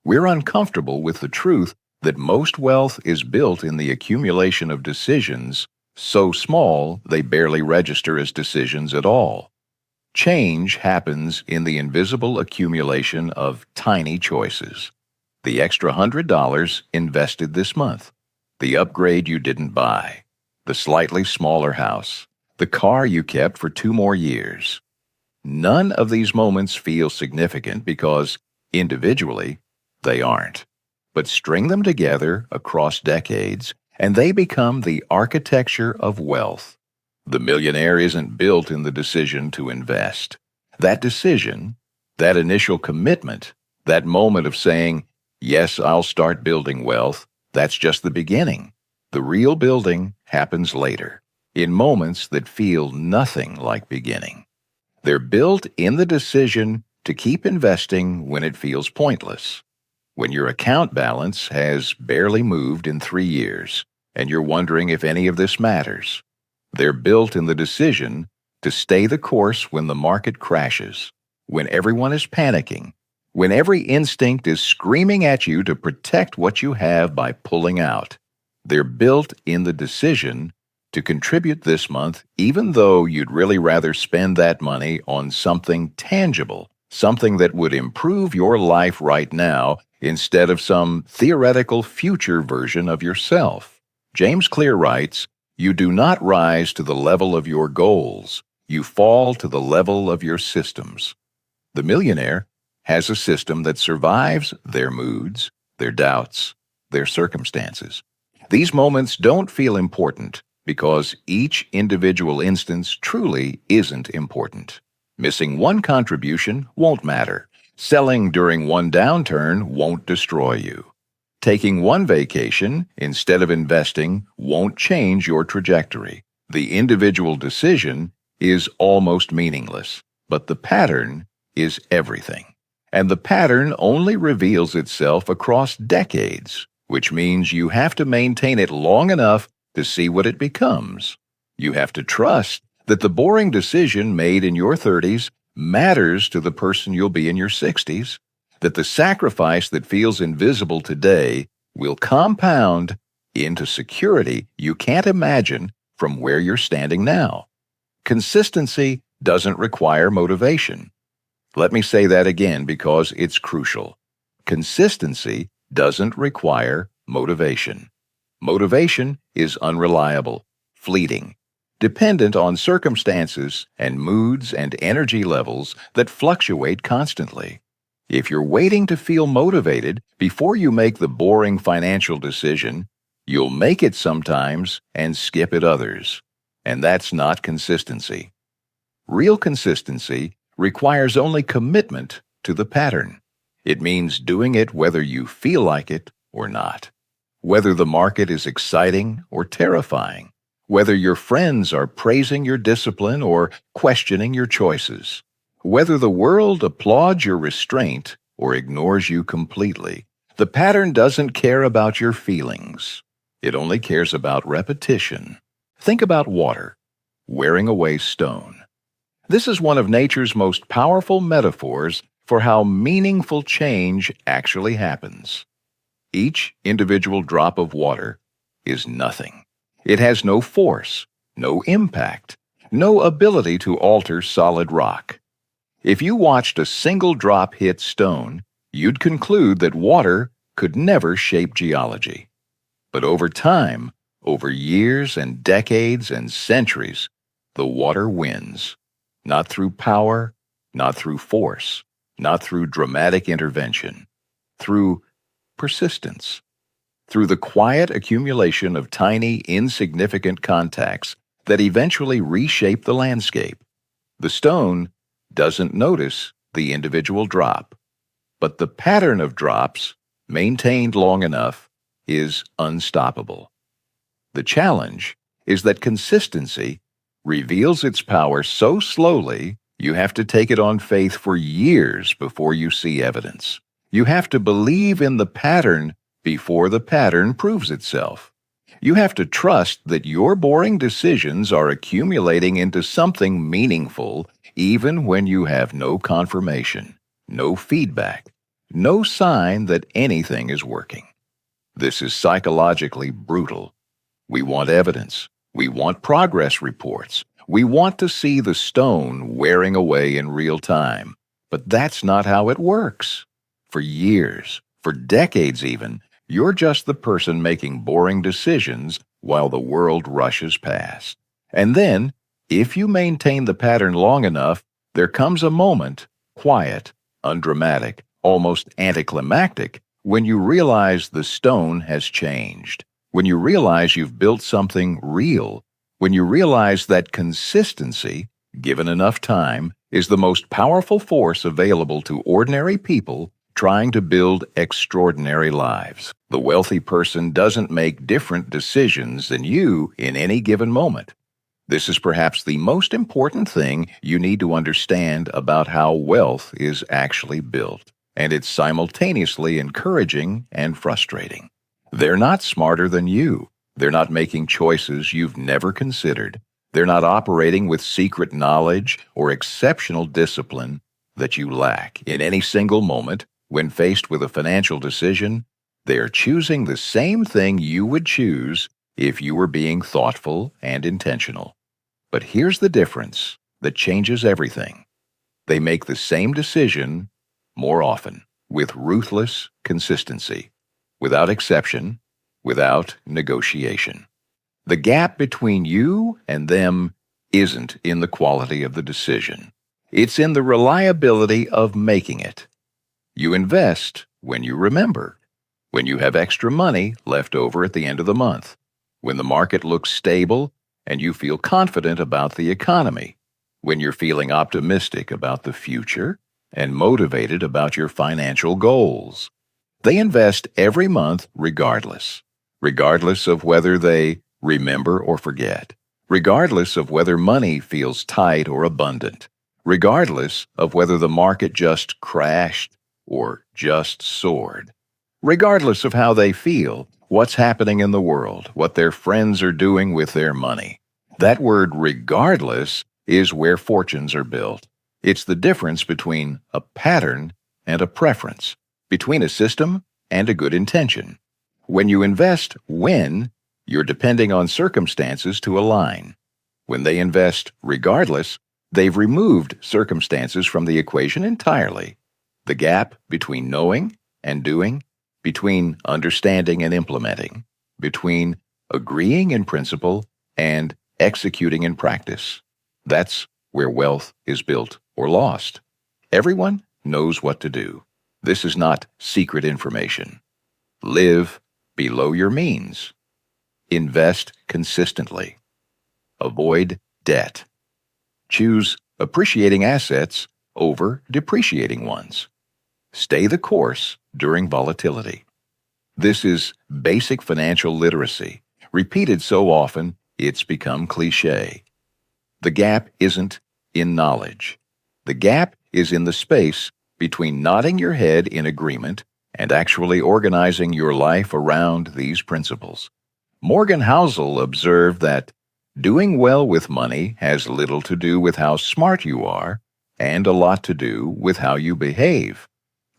S1: We're uncomfortable with the truth that most wealth is built in the accumulation of decisions so small they barely register as decisions at all. Change happens in the invisible accumulation of tiny choices. The extra $100 invested this month, the upgrade you didn't buy, the slightly smaller house, the car you kept for 2 more years. None of these moments feel significant because, individually, they aren't. But string them together across decades, and they become the architecture of wealth. The millionaire isn't built in the decision to invest. That decision, that initial commitment, that moment of saying, yes, I'll start building wealth, that's just the beginning. The real building happens later, in moments that feel nothing like beginning. They're built in the decision to keep investing when it feels pointless. When your account balance has barely moved in 3 years, and you're wondering if any of this matters. They're built in the decision to stay the course when the market crashes, when everyone is panicking, when every instinct is screaming at you to protect what you have by pulling out. They're built in the decision to contribute this month even though you'd really rather spend that money on something tangible, something that would improve your life right now instead of some theoretical future version of yourself. James Clear writes, "You do not rise to the level of your goals. You fall to the level of your systems." The millionaire has a system that survives their moods, their doubts, their circumstances. These moments don't feel important because each individual instance truly isn't important. Missing one contribution won't matter. Selling during one downturn won't destroy you. Taking one vacation instead of investing won't change your trajectory. The individual decision is almost meaningless, but the pattern is everything. And the pattern only reveals itself across decades, which means you have to maintain it long enough to see what it becomes. You have to trust that the boring decision made in your 30s matters to the person you'll be in your 60s, that the sacrifice that feels invisible today will compound into security you can't imagine from where you're standing now. Consistency doesn't require motivation. Let me say that again because it's crucial. Consistency doesn't require motivation. Motivation is unreliable, fleeting, dependent on circumstances and moods and energy levels that fluctuate constantly. If you're waiting to feel motivated before you make the boring financial decision, you'll make it sometimes and skip it others. And that's not consistency. Real consistency requires only commitment to the pattern. It means doing it whether you feel like it or not. Whether the market is exciting or terrifying. Whether your friends are praising your discipline or questioning your choices. Whether the world applauds your restraint or ignores you completely. The pattern doesn't care about your feelings. It only cares about repetition. Think about water, wearing away stone. This is one of nature's most powerful metaphors for how meaningful change actually happens. Each individual drop of water is nothing. It has no force, no impact, no ability to alter solid rock. If you watched a single drop hit stone, you'd conclude that water could never shape geology. But over time, over years and decades and centuries, the water wins. Not through power, not through force, not through dramatic intervention, through persistence, through the quiet accumulation of tiny, insignificant contacts that eventually reshape the landscape. The stone doesn't notice the individual drop, but the pattern of drops, maintained long enough, is unstoppable. The challenge is that consistency reveals its power so slowly you have to take it on faith for years before you see evidence. You have to believe in the pattern before the pattern proves itself. You have to trust that your boring decisions are accumulating into something meaningful even when you have no confirmation, no feedback, no sign that anything is working. This is psychologically brutal. We want evidence. We want progress reports. We want to see the stone wearing away in real time. But that's not how it works. For years, for decades even, you're just the person making boring decisions while the world rushes past. And then, if you maintain the pattern long enough, there comes a moment, quiet, undramatic, almost anticlimactic, when you realize the stone has changed, when you realize you've built something real, when you realize that consistency, given enough time, is the most powerful force available to ordinary people trying to build extraordinary lives. The wealthy person doesn't make different decisions than you in any given moment. This is perhaps the most important thing you need to understand about how wealth is actually built, and it's simultaneously encouraging and frustrating. They're not smarter than you. They're not making choices you've never considered. They're not operating with secret knowledge or exceptional discipline that you lack. In any single moment, when faced with a financial decision, they are choosing the same thing you would choose if you were being thoughtful and intentional. But here's the difference that changes everything. They make the same decision more often, with ruthless consistency, without exception, without negotiation. The gap between you and them isn't in the quality of the decision. It's in the reliability of making it. You invest when you remember, when you have extra money left over at the end of the month, when the market looks stable and you feel confident about the economy, when you're feeling optimistic about the future and motivated about your financial goals. They invest every month regardless of whether they remember or forget, regardless of whether money feels tight or abundant, regardless of whether the market just crashed or just soared, regardless of how they feel, what's happening in the world, what their friends are doing with their money. That word regardless is where fortunes are built. It's the difference between a pattern and a preference, between a system and a good intention. When you invest when, You're depending on circumstances to align. When they invest regardless, they've removed circumstances from the equation entirely. The gap between knowing and doing, between understanding and implementing, between agreeing in principle and executing in practice. That's where wealth is built or lost. Everyone knows what to do. This is not secret information. Live below your means. Invest consistently. Avoid debt. Choose appreciating assets over depreciating ones. Stay the course during volatility. This is basic financial literacy, repeated so often it's become cliché. The gap isn't in knowledge. The gap is in the space between nodding your head in agreement and actually organizing your life around these principles. Morgan Housel observed that doing well with money has little to do with how smart you are and a lot to do with how you behave.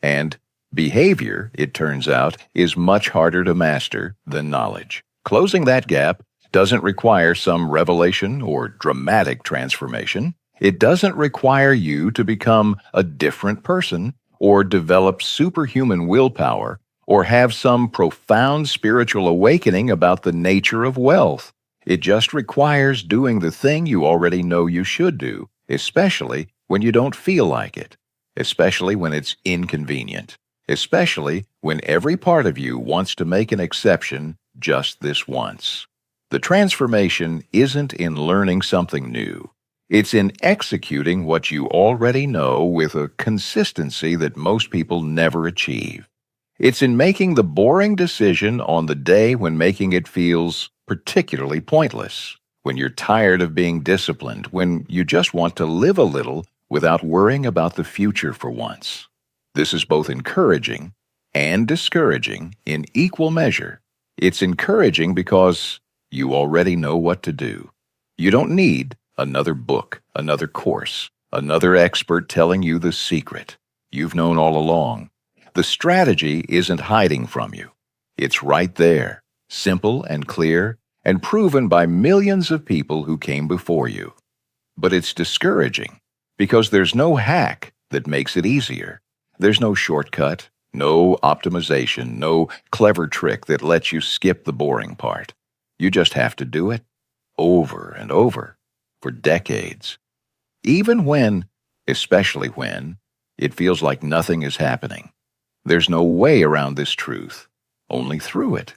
S1: And behavior, it turns out, is much harder to master than knowledge. Closing that gap doesn't require some revelation or dramatic transformation. It doesn't require you to become a different person or develop superhuman willpower or have some profound spiritual awakening about the nature of wealth. It just requires doing the thing you already know you should do, especially when you don't feel like it, especially when it's inconvenient, especially when every part of you wants to make an exception just this once. The transformation isn't in learning something new. It's in executing what you already know with a consistency that most people never achieve. It's in making the boring decision on the day when making it feels particularly pointless, when you're tired of being disciplined, when you just want to live a little without worrying about the future for once. This is both encouraging and discouraging in equal measure. It's encouraging because you already know what to do. You don't need another book, another course, another expert telling you the secret. You've known all along. The strategy isn't hiding from you. It's right there, simple and clear, and proven by millions of people who came before you. But it's discouraging because there's no hack that makes it easier. There's no shortcut, no optimization, no clever trick that lets you skip the boring part. You just have to do it over and over for decades. Even when, especially when, it feels like nothing is happening. There's no way around this truth, only through it.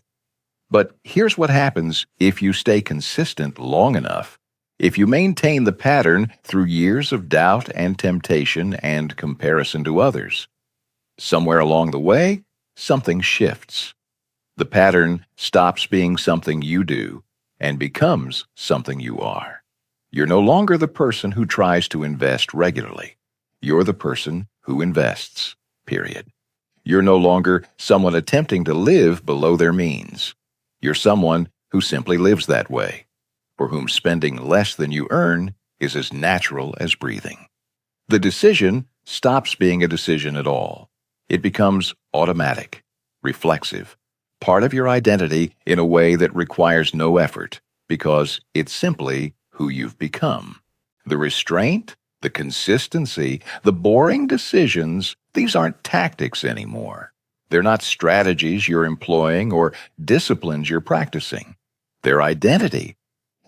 S1: But here's what happens if you stay consistent long enough. If you maintain the pattern through years of doubt and temptation and comparison to others. Somewhere along the way, something shifts. The pattern stops being something you do and becomes something you are. You're no longer the person who tries to invest regularly. You're the person who invests, period. You're no longer someone attempting to live below their means. You're someone who simply lives that way, for whom spending less than you earn is as natural as breathing. The decision stops being a decision at all. It becomes automatic, reflexive, part of your identity in a way that requires no effort, because it's simply who you've become. The restraint, the consistency, the boring decisions, these aren't tactics anymore. They're not strategies you're employing or disciplines you're practicing. They're identity.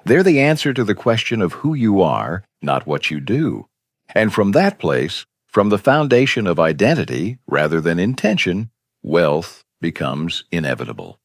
S1: They're the answer to the question of who you are, not what you do. And from that place, from the foundation of identity rather than intention, wealth becomes inevitable.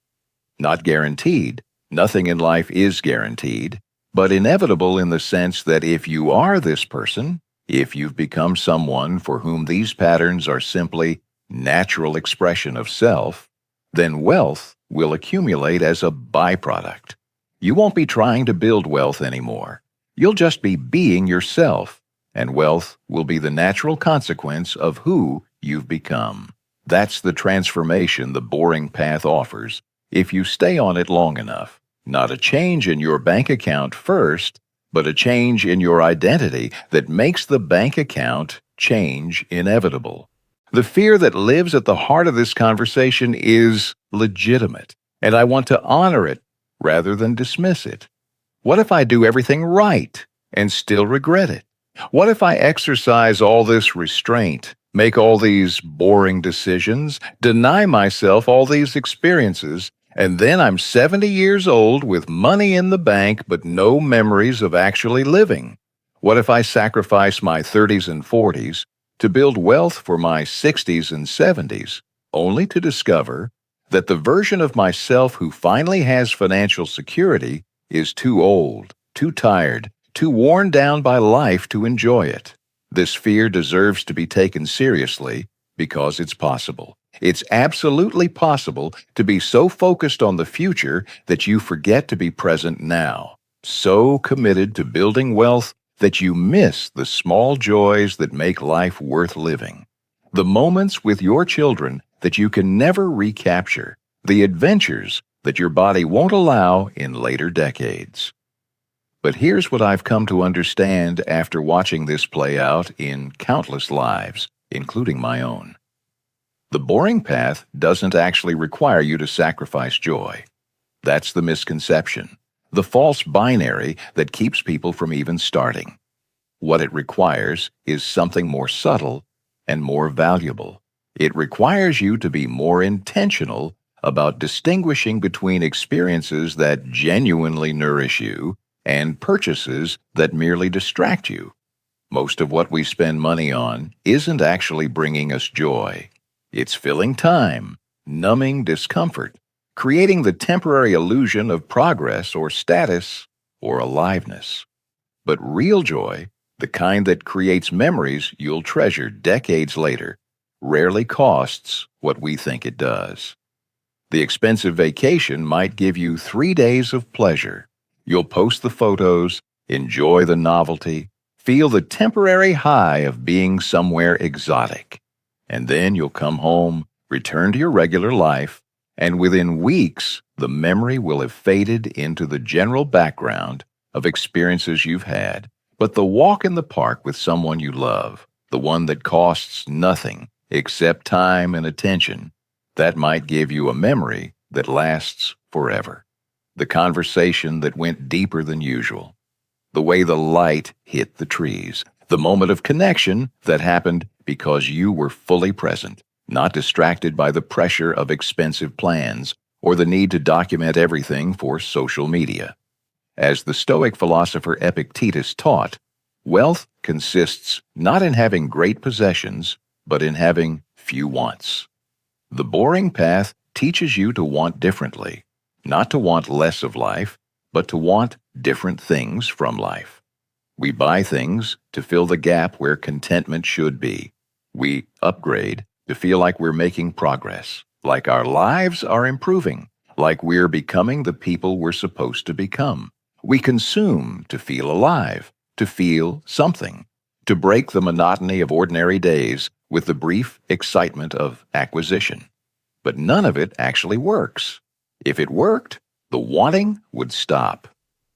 S1: Not guaranteed. Nothing in life is guaranteed, but inevitable in the sense that if you are this person, if you've become someone for whom these patterns are simply natural expression of self, then wealth will accumulate as a byproduct. You won't be trying to build wealth anymore. You'll just be being yourself, and wealth will be the natural consequence of who you've become. That's the transformation the boring path offers if you stay on it long enough. Not a change in your bank account first, but a change in your identity that makes the bank account change inevitable. The fear that lives at the heart of this conversation is legitimate, and I want to honor it rather than dismiss it? What if I do everything right and still regret it? What if I exercise all this restraint, make all these boring decisions, deny myself all these experiences, and then I'm 70 years old with money in the bank but no memories of actually living? What if I sacrifice my 30s and 40s to build wealth for my 60s and 70s, only to discover that the version of myself who finally has financial security is too old, too tired, too worn down by life to enjoy it? This fear deserves to be taken seriously because it's possible. It's absolutely possible to be so focused on the future that you forget to be present now, so committed to building wealth that you miss the small joys that make life worth living. The moments with your children that you can never recapture, the adventures that your body won't allow in later decades. But here's what I've come to understand after watching this play out in countless lives, including my own. The boring path doesn't actually require you to sacrifice joy. That's the misconception, the false binary that keeps people from even starting. What it requires is something more subtle and more valuable. It requires you to be more intentional about distinguishing between experiences that genuinely nourish you and purchases that merely distract you. Most of what we spend money on isn't actually bringing us joy. It's filling time, numbing discomfort, creating the temporary illusion of progress or status or aliveness. But real joy, the kind that creates memories you'll treasure decades later, rarely costs what we think it does. The expensive vacation might give you 3 days of pleasure. You'll post the photos, enjoy the novelty, feel the temporary high of being somewhere exotic. And then you'll come home, return to your regular life, and within weeks, the memory will have faded into the general background of experiences you've had. But the walk in the park with someone you love, the one that costs nothing except time and attention, that might give you a memory that lasts forever. The conversation that went deeper than usual, the way the light hit the trees, the moment of connection that happened because you were fully present, not distracted by the pressure of expensive plans or the need to document everything for social media. As the Stoic philosopher Epictetus taught, wealth consists not in having great possessions, but in having few wants. The boring path teaches you to want differently, not to want less of life, but to want different things from life. We buy things to fill the gap where contentment should be. We upgrade to feel like we're making progress, like our lives are improving, like we're becoming the people we're supposed to become. We consume to feel alive, to feel something, to break the monotony of ordinary days with the brief excitement of acquisition. But none of it actually works. If it worked, the wanting would stop.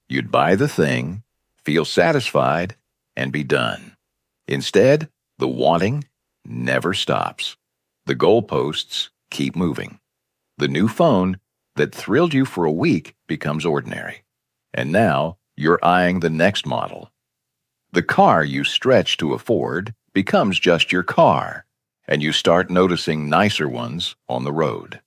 S1: You'd buy the thing, feel satisfied, and be done. Instead, the wanting never stops. The goalposts keep moving. The new phone that thrilled you for a week becomes ordinary. And now you're eyeing the next model. The car you stretch to afford becomes just your car, and you start noticing nicer ones on the road.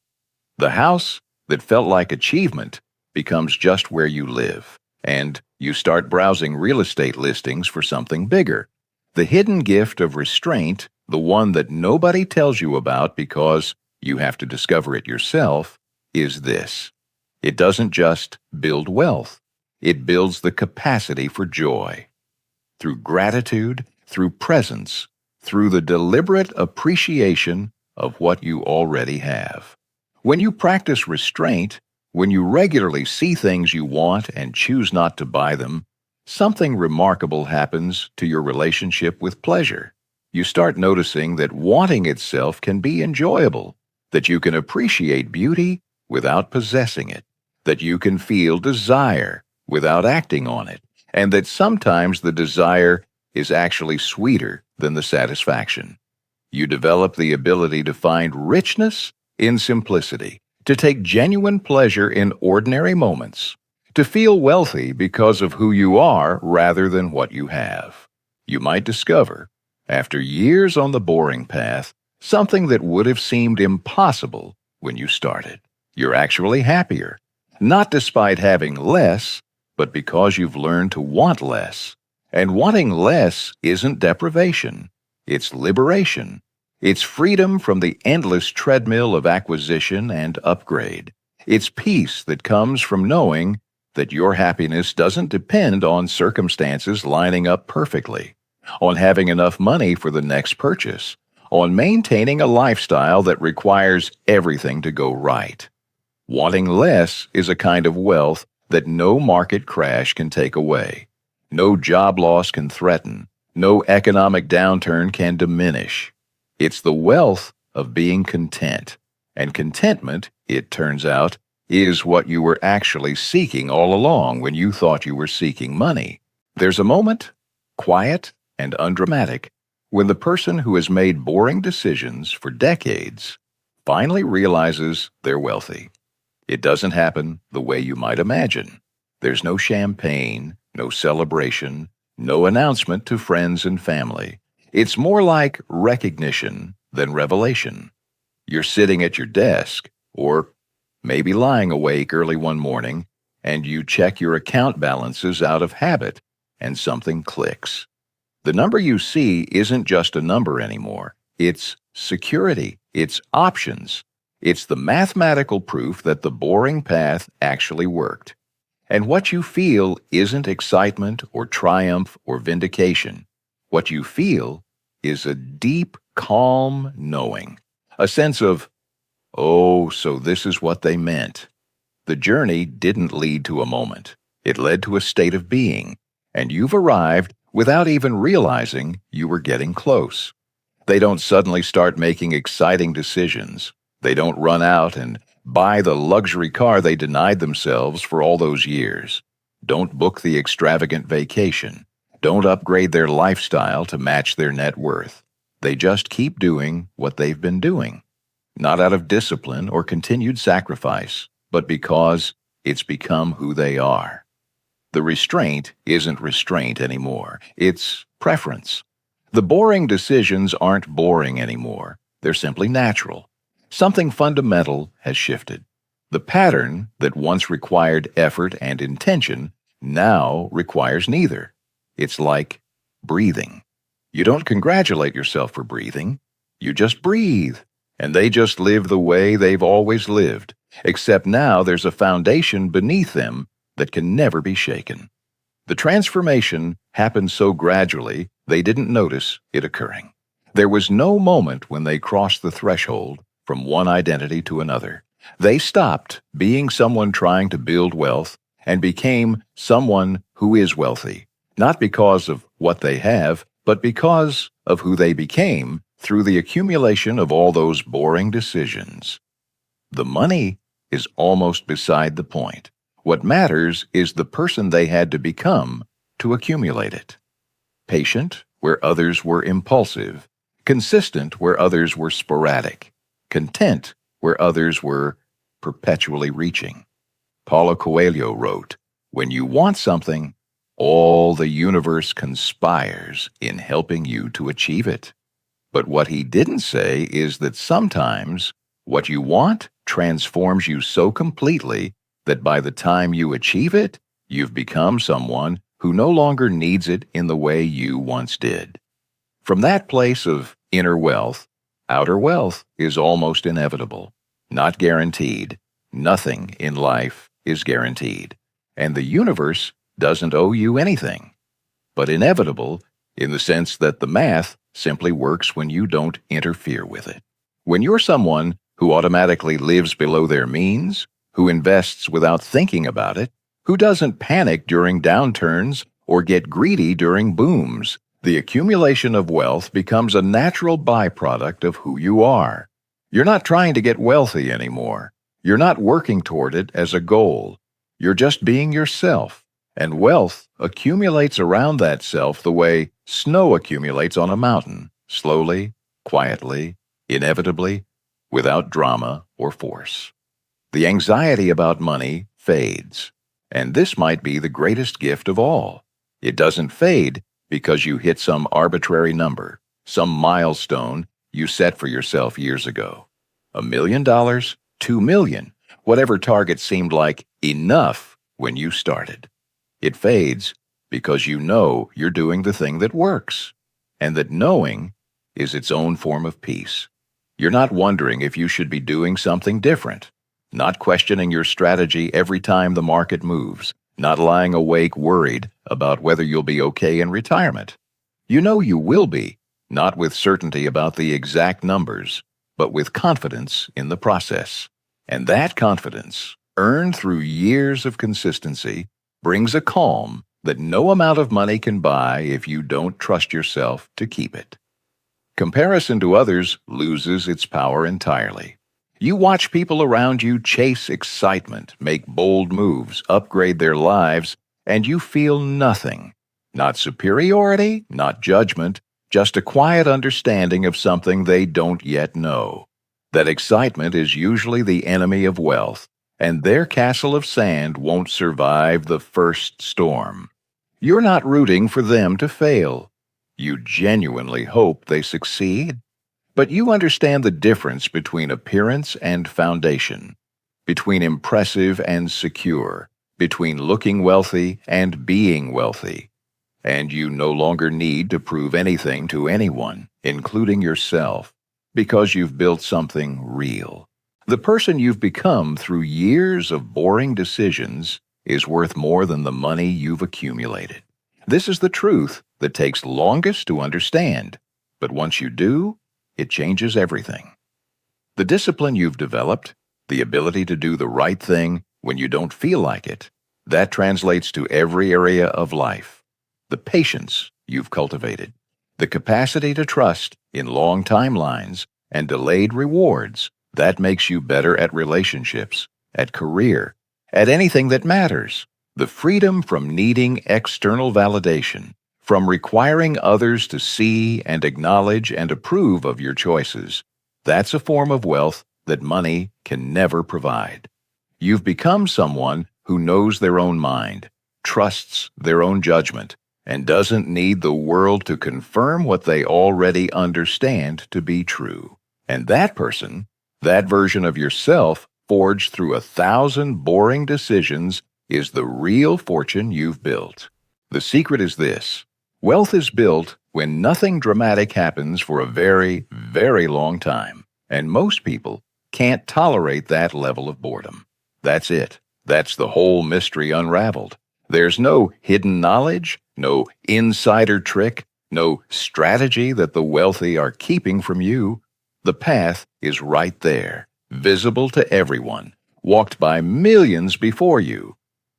S1: The house that felt like achievement becomes just where you live, and you start browsing real estate listings for something bigger. The hidden gift of restraint, the one that nobody tells you about because you have to discover it yourself, is this. It doesn't just build wealth. It builds the capacity for joy. Through gratitude, through presence, through the deliberate appreciation of what you already have. When you practice restraint, when you regularly see things you want and choose not to buy them, something remarkable happens to your relationship with pleasure. You start noticing that wanting itself can be enjoyable, that you can appreciate beauty without possessing it, that you can feel desire without acting on it, and that sometimes the desire is actually sweeter than the satisfaction. You develop the ability to find richness in simplicity, to take genuine pleasure in ordinary moments, to feel wealthy because of who you are rather than what you have. You might discover, after years on the boring path, something that would have seemed impossible when you started. You're actually happier, not despite having less, but because you've learned to want less. And wanting less isn't deprivation, it's liberation. It's freedom from the endless treadmill of acquisition and upgrade. It's peace that comes from knowing that your happiness doesn't depend on circumstances lining up perfectly, on having enough money for the next purchase, on maintaining a lifestyle that requires everything to go right. Wanting less is a kind of wealth that no market crash can take away, no job loss can threaten, no economic downturn can diminish. It's the wealth of being content. And contentment, it turns out, is what you were actually seeking all along when you thought you were seeking money. There's a moment, quiet and undramatic, when the person who has made boring decisions for decades finally realizes they're wealthy. It doesn't happen the way you might imagine. There's no champagne, no celebration, no announcement to friends and family. It's more like recognition than revelation. You're sitting at your desk, or maybe lying awake early one morning, and you check your account balances out of habit, and something clicks. The number you see isn't just a number anymore. It's security. It's options. It's the mathematical proof that the boring path actually worked. And what you feel isn't excitement or triumph or vindication. What you feel is a deep, calm knowing, a sense of, oh, so this is what they meant. The journey didn't lead to a moment. It led to a state of being, and you've arrived without even realizing you were getting close. They don't suddenly start making exciting decisions. They don't run out and buy the luxury car they denied themselves for all those years. Don't book the extravagant vacation. Don't upgrade their lifestyle to match their net worth. They just keep doing what they've been doing, not out of discipline or continued sacrifice, but because it's become who they are. The restraint isn't restraint anymore. It's preference. The boring decisions aren't boring anymore. They're simply natural. Something fundamental has shifted. The pattern that once required effort and intention now requires neither. It's like breathing. You don't congratulate yourself for breathing. You just breathe, and they just live the way they've always lived, except now there's a foundation beneath them that can never be shaken. The transformation happened so gradually they didn't notice it occurring. There was no moment when they crossed the threshold from one identity to another. They stopped being someone trying to build wealth and became someone who is wealthy, not because of what they have, but because of who they became through the accumulation of all those boring decisions. The money is almost beside the point. What matters is the person they had to become to accumulate it. Patient where others were impulsive, consistent where others were sporadic, content where others were perpetually reaching. Paulo Coelho wrote, "When you want something, all the universe conspires in helping you to achieve it." But what he didn't say is that sometimes what you want transforms you so completely that by the time you achieve it, you've become someone who no longer needs it in the way you once did. From that place of inner wealth, outer wealth is almost inevitable, not guaranteed. Nothing in life is guaranteed, and the universe doesn't owe you anything, but inevitable in the sense that the math simply works when you don't interfere with it. When you're someone who automatically lives below their means, who invests without thinking about it, who doesn't panic during downturns or get greedy during booms, the accumulation of wealth becomes a natural byproduct of who you are. You're not trying to get wealthy anymore. You're not working toward it as a goal. You're just being yourself, and wealth accumulates around that self the way snow accumulates on a mountain, slowly, quietly, inevitably, without drama or force. The anxiety about money fades. And this might be the greatest gift of all. It doesn't fade because you hit some arbitrary number, some milestone you set for yourself years ago. $1 million, 2 million, whatever target seemed like enough when you started. It fades because you know you're doing the thing that works, and that knowing is its own form of peace. You're not wondering if you should be doing something different, not questioning your strategy every time the market moves, not lying awake worried about whether you'll be okay in retirement. You know you will be, not with certainty about the exact numbers, but with confidence in the process. And that confidence, earned through years of consistency, brings a calm that no amount of money can buy if you don't trust yourself to keep it. Comparison to others loses its power entirely. You watch people around you chase excitement, make bold moves, upgrade their lives, and you feel nothing. Not superiority, not judgment, just a quiet understanding of something they don't yet know. That excitement is usually the enemy of wealth, and their castle of sand won't survive the first storm. You're not rooting for them to fail. You genuinely hope they succeed. But you understand the difference between appearance and foundation, between impressive and secure, between looking wealthy and being wealthy. And you no longer need to prove anything to anyone, including yourself, because you've built something real. The person you've become through years of boring decisions is worth more than the money you've accumulated. This is the truth that takes longest to understand, but once you do, it changes everything. The discipline you've developed, the ability to do the right thing when you don't feel like it, that translates to every area of life. The patience you've cultivated, the capacity to trust in long timelines and delayed rewards, that makes you better at relationships, at career, at anything that matters. The freedom from needing external validation, from requiring others to see and acknowledge and approve of your choices, that's a form of wealth that money can never provide. You've become someone who knows their own mind, trusts their own judgment, and doesn't need the world to confirm what they already understand to be true. And that person, that version of yourself forged through 1,000 boring decisions, is the real fortune you've built. The secret is this. Wealth is built when nothing dramatic happens for a very, very long time, and most people can't tolerate that level of boredom. That's it. That's the whole mystery unraveled. There's no hidden knowledge, no insider trick, no strategy that the wealthy are keeping from you. The path is right there, visible to everyone, walked by millions before you.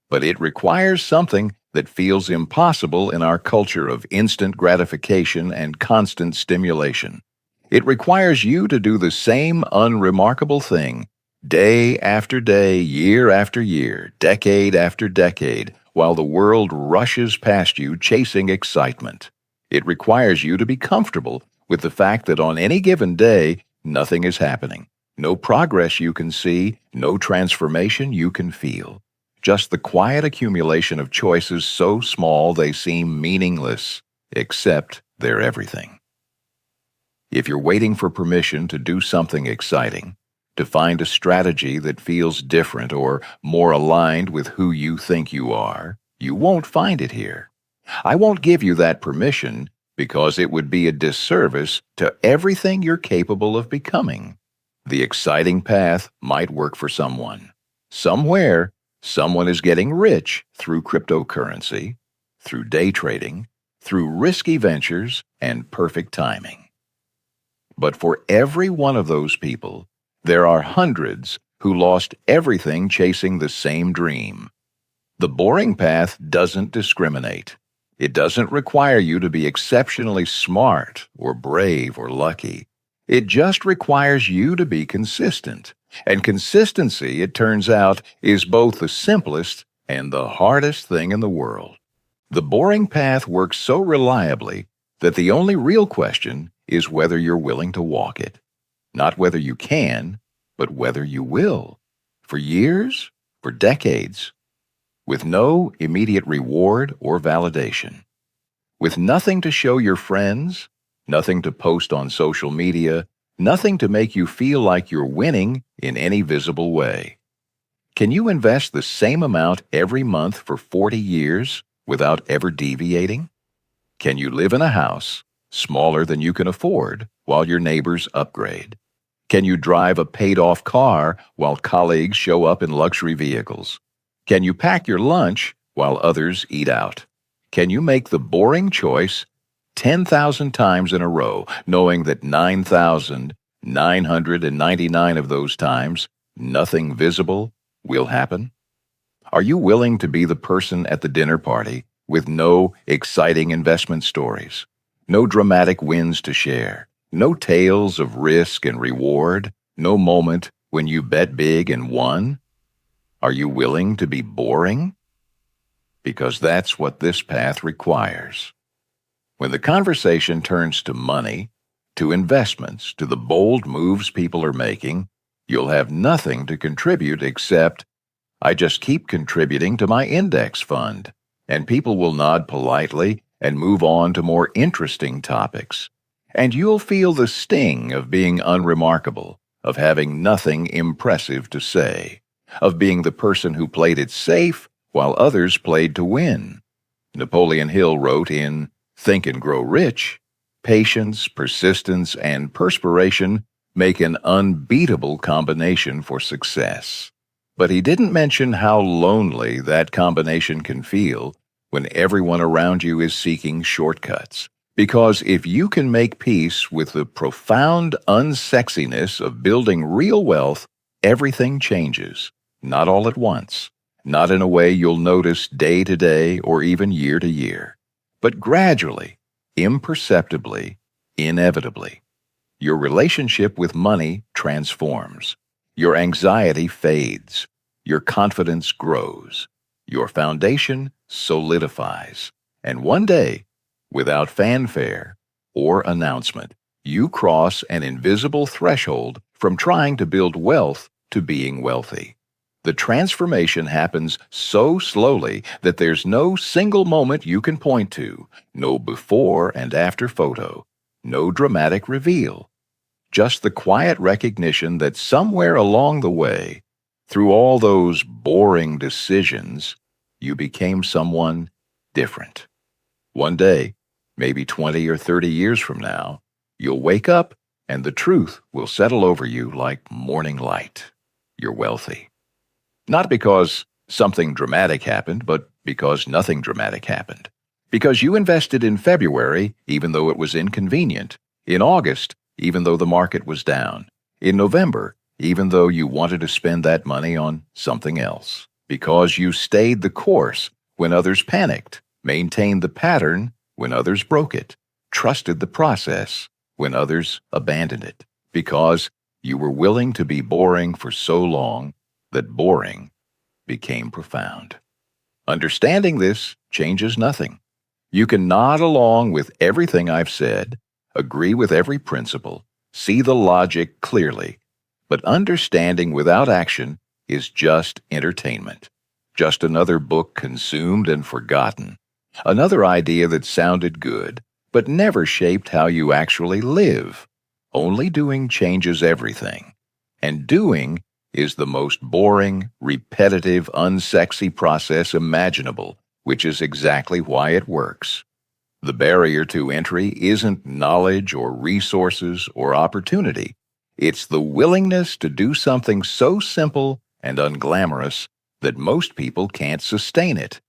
S1: But it requires something that feels impossible in our culture of instant gratification and constant stimulation. It requires you to do the same unremarkable thing, day after day, year after year, decade after decade, while the world rushes past you chasing excitement. It requires you to be comfortable with the fact that on any given day, nothing is happening. No progress you can see, no transformation you can feel. Just the quiet accumulation of choices so small they seem meaningless, except they're everything. If you're waiting for permission to do something exciting, to find a strategy that feels different or more aligned with who you think you are, you won't find it here. I won't give you that permission because it would be a disservice to everything you're capable of becoming. The exciting path might work for someone. Somewhere, someone is getting rich through cryptocurrency, through day trading, through risky ventures, and perfect timing. But for every one of those people, there are hundreds who lost everything chasing the same dream. The boring path doesn't discriminate. It doesn't require you to be exceptionally smart or brave or lucky. It just requires you to be consistent. And consistency, it turns out, is both the simplest and the hardest thing in the world. The boring path works so reliably that the only real question is whether you're willing to walk it. Not whether you can, but whether you will. for years, for decades, with no immediate reward or validation, with nothing to show your friends, nothing to post on social media, nothing to make you feel like you're winning in any visible way. Can you invest the same amount every month for 40 years without ever deviating? Can you live in a house smaller than you can afford while your neighbors upgrade? Can you drive a paid-off car while colleagues show up in luxury vehicles? Can you pack your lunch while others eat out? Can you make the boring choice 10,000 times in a row, knowing that 9,999 of those times nothing visible will happen? Are you willing to be the person at the dinner party with no exciting investment stories, no dramatic wins to share, no tales of risk and reward, no moment when you bet big and won? Are you willing to be boring? Because that's what this path requires. When the conversation turns to money, to investments, to the bold moves people are making, you'll have nothing to contribute except, "I just keep contributing to my index fund," and people will nod politely and move on to more interesting topics. And you'll feel the sting of being unremarkable, of having nothing impressive to say, of being the person who played it safe while others played to win. Napoleon Hill wrote in Think and Grow Rich, "Patience, persistence, and perspiration make an unbeatable combination for success." But he didn't mention how lonely that combination can feel when everyone around you is seeking shortcuts. Because if you can make peace with the profound unsexiness of building real wealth, everything changes, not all at once, not in a way you'll notice day to day or even year to year, but gradually, imperceptibly, inevitably. Your relationship with money transforms. Your anxiety fades. Your confidence grows. Your foundation solidifies. And one day, without fanfare or announcement, you cross an invisible threshold from trying to build wealth to being wealthy. The transformation happens so slowly that there's no single moment you can point to, no before and after photo, no dramatic reveal. Just the quiet recognition that somewhere along the way, through all those boring decisions, you became someone different. One day, maybe 20 or 30 years from now, you'll wake up and the truth will settle over you like morning light. You're wealthy. Not because something dramatic happened, but because nothing dramatic happened. Because you invested in February, even though it was inconvenient. In August, even though the market was down. In November, even though you wanted to spend that money on something else. Because you stayed the course when others panicked, maintained the pattern when others broke it, trusted the process when others abandoned it. Because you were willing to be boring for so long that boring became profound. Understanding this changes nothing. You can nod along with everything I've said, agree with every principle, see the logic clearly, but understanding without action is just entertainment, just another book consumed and forgotten, another idea that sounded good, but never shaped how you actually live. Only doing changes everything, and doing is the most boring, repetitive, unsexy process imaginable, which is exactly why it works. The barrier to entry isn't knowledge or resources or opportunity. It's the willingness to do something so simple and unglamorous that most people can't sustain it.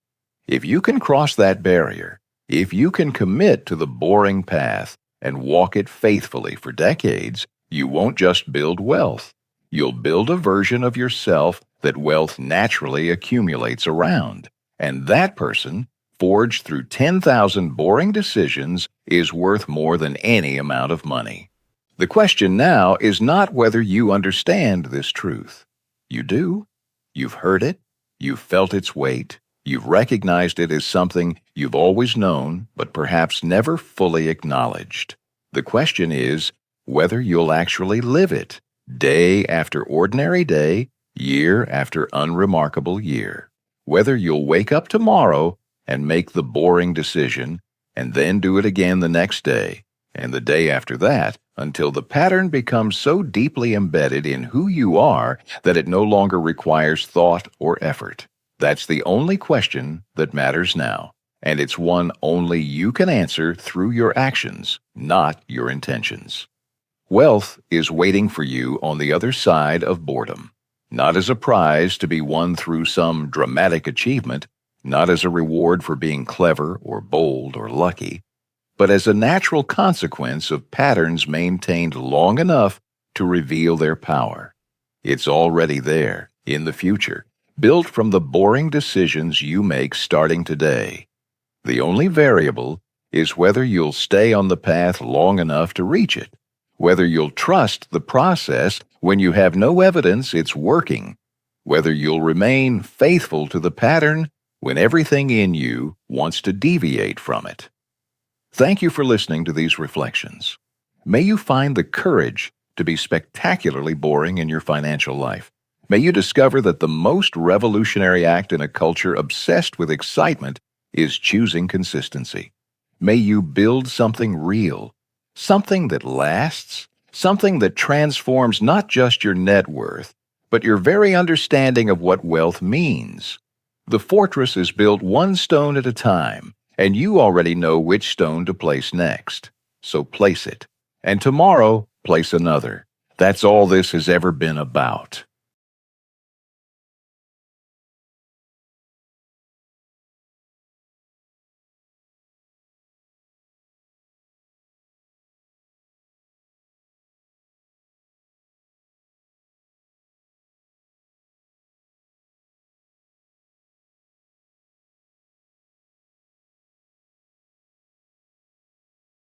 S1: If you can cross that barrier, if you can commit to the boring path and walk it faithfully for decades, you won't just build wealth. You'll build a version of yourself that wealth naturally accumulates around. And that person, forged through 10,000 boring decisions, is worth more than any amount of money. The question now is not whether you understand this truth. You do. You've heard it. You've felt its weight. You've recognized it as something you've always known, but perhaps never fully acknowledged. The question is whether you'll actually live it. Day after ordinary day, year after unremarkable year. Whether you'll wake up tomorrow and make the boring decision and then do it again the next day and the day after that until the pattern becomes so deeply embedded in who you are that it no longer requires thought or effort. That's the only question that matters now, and it's one only you can answer through your actions, not your intentions. Wealth is waiting for you on the other side of boredom, not as a prize to be won through some dramatic achievement, not as a reward for being clever or bold or lucky, but as a natural consequence of patterns maintained long enough to reveal their power. It's already there, in the future, built from the boring decisions you make starting today. The only variable is whether you'll stay on the path long enough to reach it, whether you'll trust the process when you have no evidence it's working, whether you'll remain faithful to the pattern when everything in you wants to deviate from it. Thank you for listening to these reflections. May you find the courage to be spectacularly boring in your financial life. May you discover that the most revolutionary act in a culture obsessed with excitement is choosing consistency. May you build something real, something that lasts, something that transforms not just your net worth, but your very understanding of what wealth means. The fortress is built one stone at a time, and you already know which stone to place next. So place it. And tomorrow, place another. That's all this has ever been about.